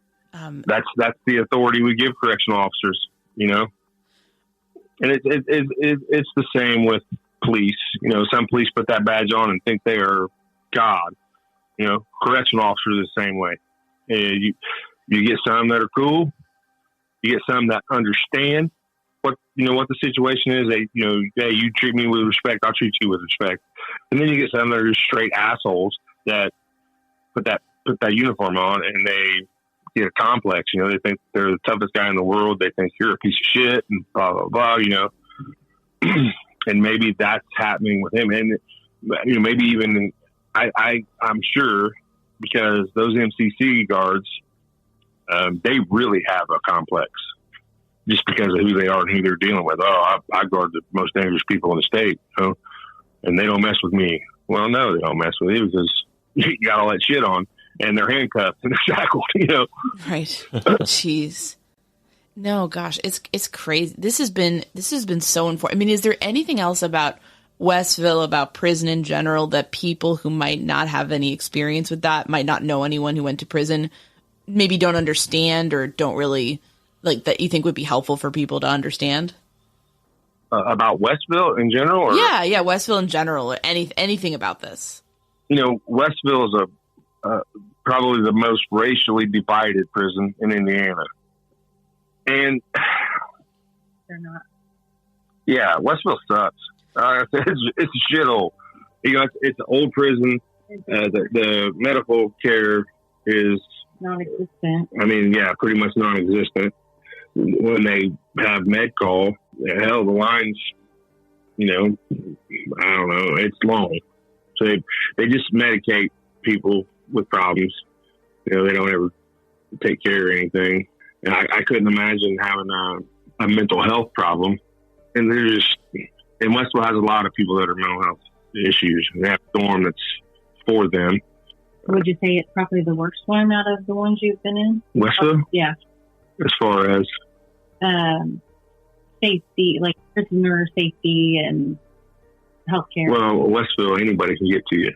That's the authority we give correctional officers, you know? And it's the same with police. You know, some police put that badge on and think they are God. You know, correctional officers are the same way. You get some that are cool. You get some that understand what the situation is. They, you know, hey, you treat me with respect, I'll treat you with respect. And then you get some that are just straight assholes that put that uniform on and they get a complex. You know, they think they're the toughest guy in the world. They think you're a piece of shit and blah, blah, blah, you know. And maybe that's happening with him. And, you know, maybe even I'm sure because those MCC guards, they really have a complex just because of who they are and who they're dealing with. Oh, I guard the most dangerous people in the state, you know, and they don't mess with me. Well, no, they don't mess with you because you got all that shit on and they're handcuffed and they're shackled, you know. Right. Jeez. No, gosh, it's crazy. This has been so informative. I mean, is there anything else about Westville, about prison in general, that people who might not have any experience with that, might not know anyone who went to prison, maybe don't understand or don't really like, that you think would be helpful for people to understand? About Westville in general? Or? Yeah, Westville in general, or anything about this. You know, Westville is probably the most racially divided prison in Indiana. And they're not. Yeah, Westville sucks. It's a shithole. You know, it's an old prison. The medical care is non-existent. I mean, yeah, pretty much non-existent. When they have med call, hell, the lines, you know, I don't know, it's long. So they just medicate people with problems. You know, they don't ever take care of anything. And I couldn't imagine having a mental health problem. And Westville has a lot of people that are mental health issues. They have a dorm that's for them. Would you say it's probably the worst one out of the ones you've been in? Westville? Yeah. As far as? Safety, like prisoner safety and healthcare. Well, Westville, anybody can get to you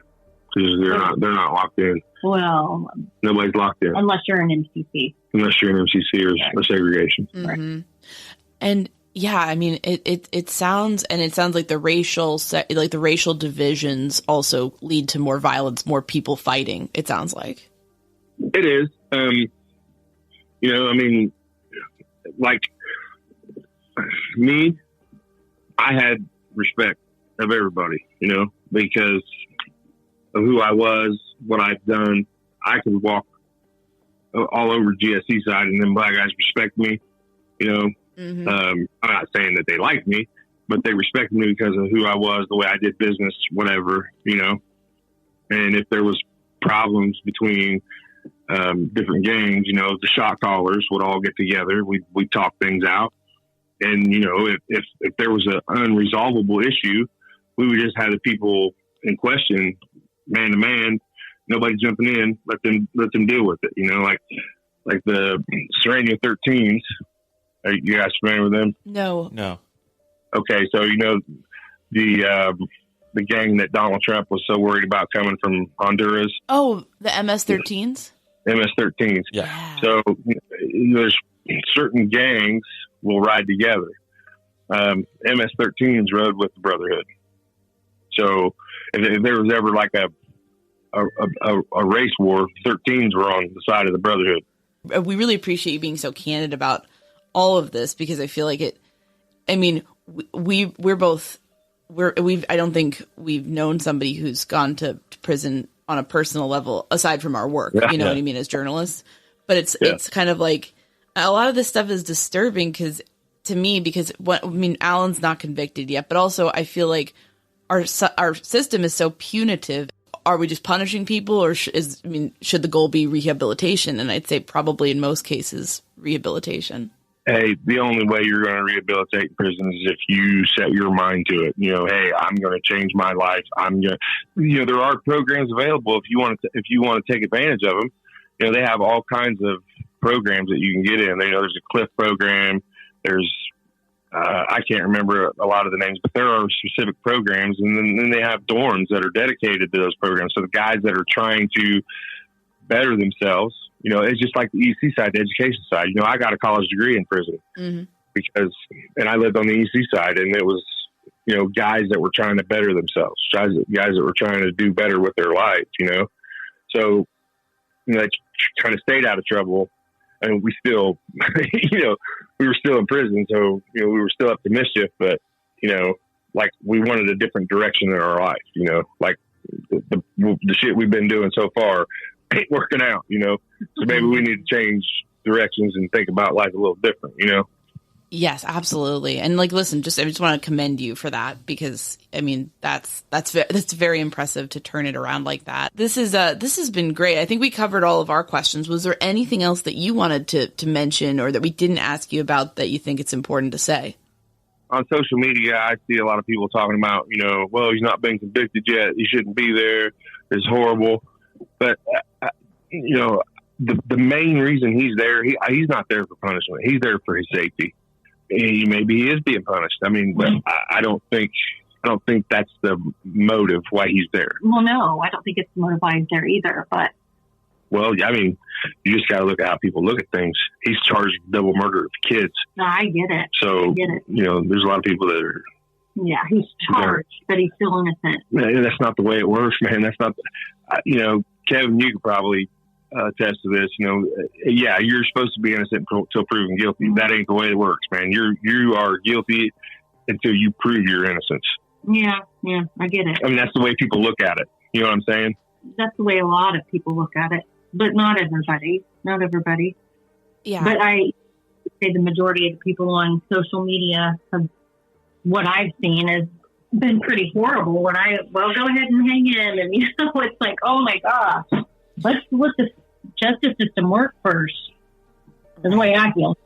because they're not locked in. Well, nobody's locked in unless you're an MCC. Unless you're an MCC or segregation. Mm-hmm. Right. And yeah, I mean, it sounds like the racial divisions also lead to more violence, more people fighting. It sounds like it is. You know, I mean, like me, I had respect of everybody, you know, because of who I was, what I've done. I could walk all over GSC side and then black guys respect me, you know. Mm-hmm. I'm not saying that they like me, but they respect me because of who I was, the way I did business, whatever, you know. And if there was problems between different gangs, you know, the shot callers would all get together. We'd talk things out. And, you know, if there was an unresolvable issue, we would just have the people in question, man to man, nobody jumping in, let them deal with it. You know, like the Serrania 13s. Are you guys familiar with them? No. Okay, so you know the gang that Donald Trump was so worried about coming from Honduras. Oh, the MS-13s. MS-13s. Yeah. So there's certain gangs will ride together. MS-13s rode with the Brotherhood. So if there was ever like a race war, 13s were on the side of the Brotherhood. We really appreciate you being so candid about all of this because I feel like I mean, I don't think we've known somebody who's gone to prison on a personal level aside from our work, you know what I mean, as journalists. But it's kind of like a lot of this stuff is disturbing because Alan's not convicted yet, but also I feel like our system is so punitive. Are we just punishing people, or should the goal be rehabilitation? And I'd say probably in most cases rehabilitation. Hey, the only way you're going to rehabilitate in prison is if you set your mind to it. You know, hey, I'm going to change my life. There are programs available if you want to take advantage of them. You know, they have all kinds of programs that you can get in. There's a CLIF program. There's I can't remember a lot of the names, but there are specific programs, and then they have dorms that are dedicated to those programs. So the guys that are trying to better themselves, it's just like the EC side, the education side. I got a college degree in prison and I lived on the EC side, and it was, guys that were trying to better themselves, guys that were trying to do better with their life, So, they kind of stayed out of trouble. And we still, we were still in prison. So, we were still up to mischief, but, like we wanted a different direction in our life, like the shit we've been doing so far ain't working out, so maybe we need to change directions and think about life a little different, Yes, absolutely. And listen, I just want to commend you for that, because that's very impressive to turn it around like that. This has been great. I think we covered all of our questions. Was there anything else that you wanted to mention, or that we didn't ask you about, that you think it's important to say? On social media, I see a lot of people talking about, well, he's not been convicted yet, he shouldn't be there, it's horrible. But the main reason he's there, he's not there for punishment. He's there for his safety. Maybe he is being punished. But I don't think that's the motive why he's there. Well, no, I don't think it's the motive why he's there either. But you just got to look at how people look at things. He's charged with double murder of kids. No, I get it. So there's a lot of people that are. Yeah, he's charged, but he's still innocent. Man, that's not the way it works, man. That's not. Kevin, you could probably attest to this. You're supposed to be innocent until proven guilty. Mm-hmm. That ain't the way it works, man. You are guilty until you prove your innocence. Yeah, I get it. That's the way people look at it. You know what I'm saying? That's the way a lot of people look at it, but not everybody. Not everybody. Yeah. But I say the majority of the people on social media have, what I've seen has been pretty horrible. Go ahead and hang in, and it's like, oh my gosh, let's let the justice system work first. That's the way I feel.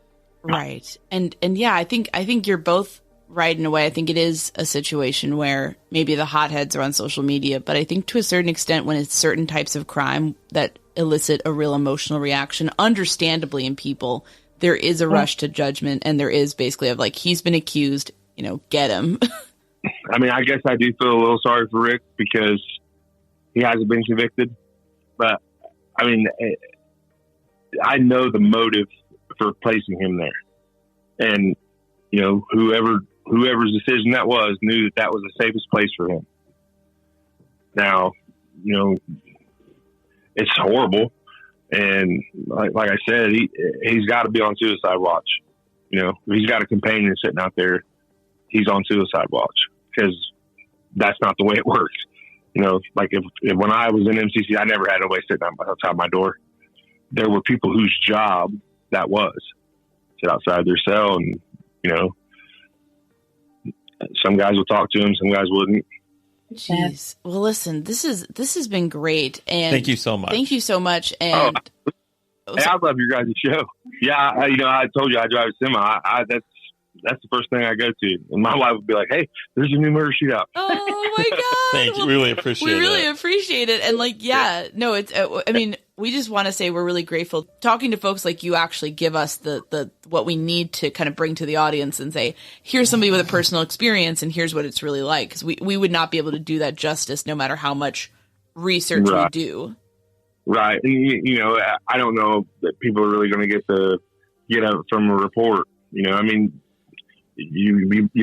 Right. And yeah, I think you're both right in a way. I think it is a situation where maybe the hotheads are on social media, but I think to a certain extent, when it's certain types of crime that elicit a real emotional reaction, understandably in people, there is a rush to judgment, and there is basically of he's been accused, get him. I guess I do feel a little sorry for Rick because he hasn't been convicted, but I know the motive for placing him there, and whoever's decision that was knew that was the safest place for him. Now, it's horrible, and like I said, he's got to be on suicide watch. If he's got a companion sitting out there, he's on suicide watch, because that's not the way it works. If when I was in MCC, I never had nobody sitting outside my door. There were people whose job that was, sit outside their cell, and some guys will talk to him, some guys wouldn't. Jeez. Well, listen, this has been great, and thank you so much. Thank you so much. And I love your guys' show. Yeah, I told you I drive a semi. That's the first thing I go to, and my wife would be like, "Hey, there's a new murder sheet out." Oh my god! Thank you. We really appreciate it. We really appreciate it, and no, it's. We just want to say we're really grateful talking to folks like you. Actually, give us the what we need to kind of bring to the audience and say, here's somebody with a personal experience, and here's what it's really like. Because we would not be able to do that justice, no matter how much research we do. Right. I don't know that people are really going to get out from a report. You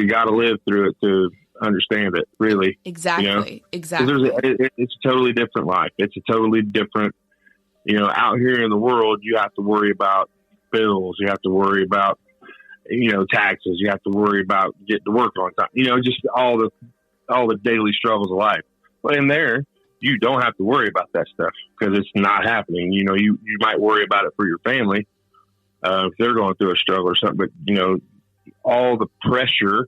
got to live through it to understand it, really. Exactly. It's a totally different life. It's a totally different, out here in the world, you have to worry about bills. You have to worry about, taxes. You have to worry about getting to work on time. Just all the daily struggles of life. But in there, you don't have to worry about that stuff because it's not happening. You might worry about it for your family if they're going through a struggle or something, but, all the pressure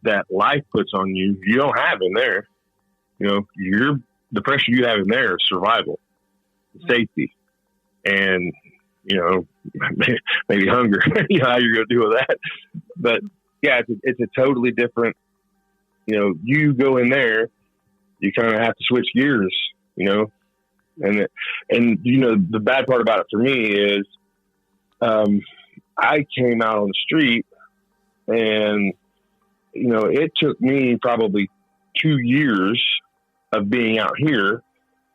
that life puts on you, you don't have in there. The pressure you have in there is survival, safety, and maybe hunger. How you're going to deal with that. But yeah, it's a totally different. You go in there, you kind of have to switch gears. And the bad part about it for me is, I came out on the street And, it took me probably 2 years of being out here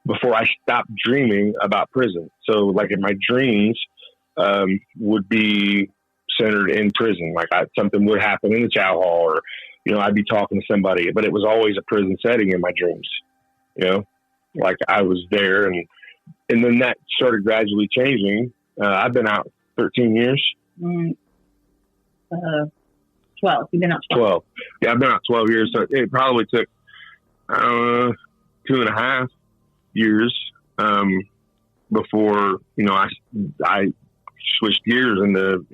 before I stopped dreaming about prison. So like in my dreams would be centered in prison. Like something would happen in the chow hall, or, I'd be talking to somebody, but it was always a prison setting in my dreams, like I was there. And then that started gradually changing. I've been out 13 years. 12. You've been out 12. Yeah, I've been out 12 years. So it probably took, 2.5 years before, I switched gears into,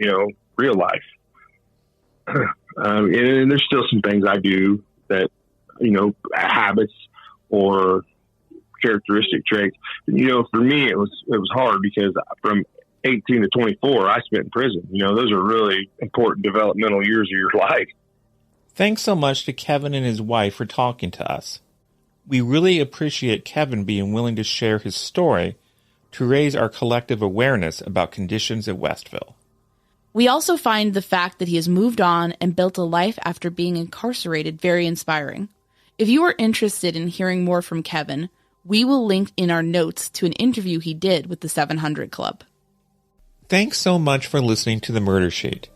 real life. And there's still some things I do that, habits or characteristic traits. For me, it was hard because from 18 to 24, I spent in prison. Those are really important developmental years of your life. Thanks so much to Kevin and his wife for talking to us. We really appreciate Kevin being willing to share his story to raise our collective awareness about conditions at Westville. We also find the fact that he has moved on and built a life after being incarcerated very inspiring. If you are interested in hearing more from Kevin, we will link in our notes to an interview he did with the 700 Club. Thanks so much for listening to The Murder Sheet.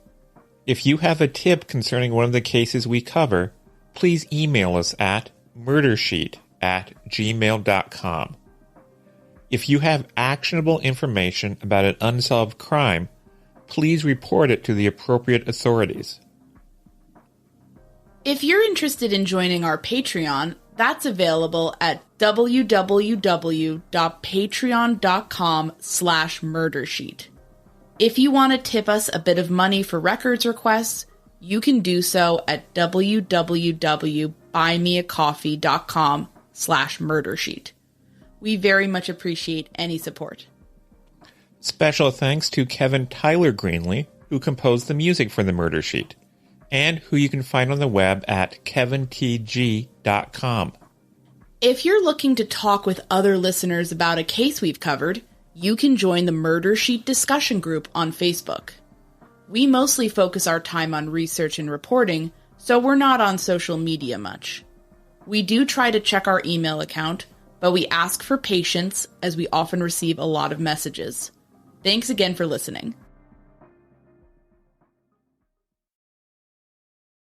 If you have a tip concerning one of the cases we cover, please email us at murdersheet@gmail.com. If you have actionable information about an unsolved crime, please report it to the appropriate authorities. If you're interested in joining our Patreon, that's available at www.patreon.com/murdersheet. If you want to tip us a bit of money for records requests, you can do so at www.buymeacoffee.com/murdersheet. We very much appreciate any support. Special thanks to Kevin Tyler Greenlee, who composed the music for The Murder Sheet, and who you can find on the web at kevintg.com. If you're looking to talk with other listeners about a case we've covered, you can join the Murder Sheet discussion group on Facebook. We mostly focus our time on research and reporting, so we're not on social media much. We do try to check our email account, but we ask for patience as we often receive a lot of messages. Thanks again for listening.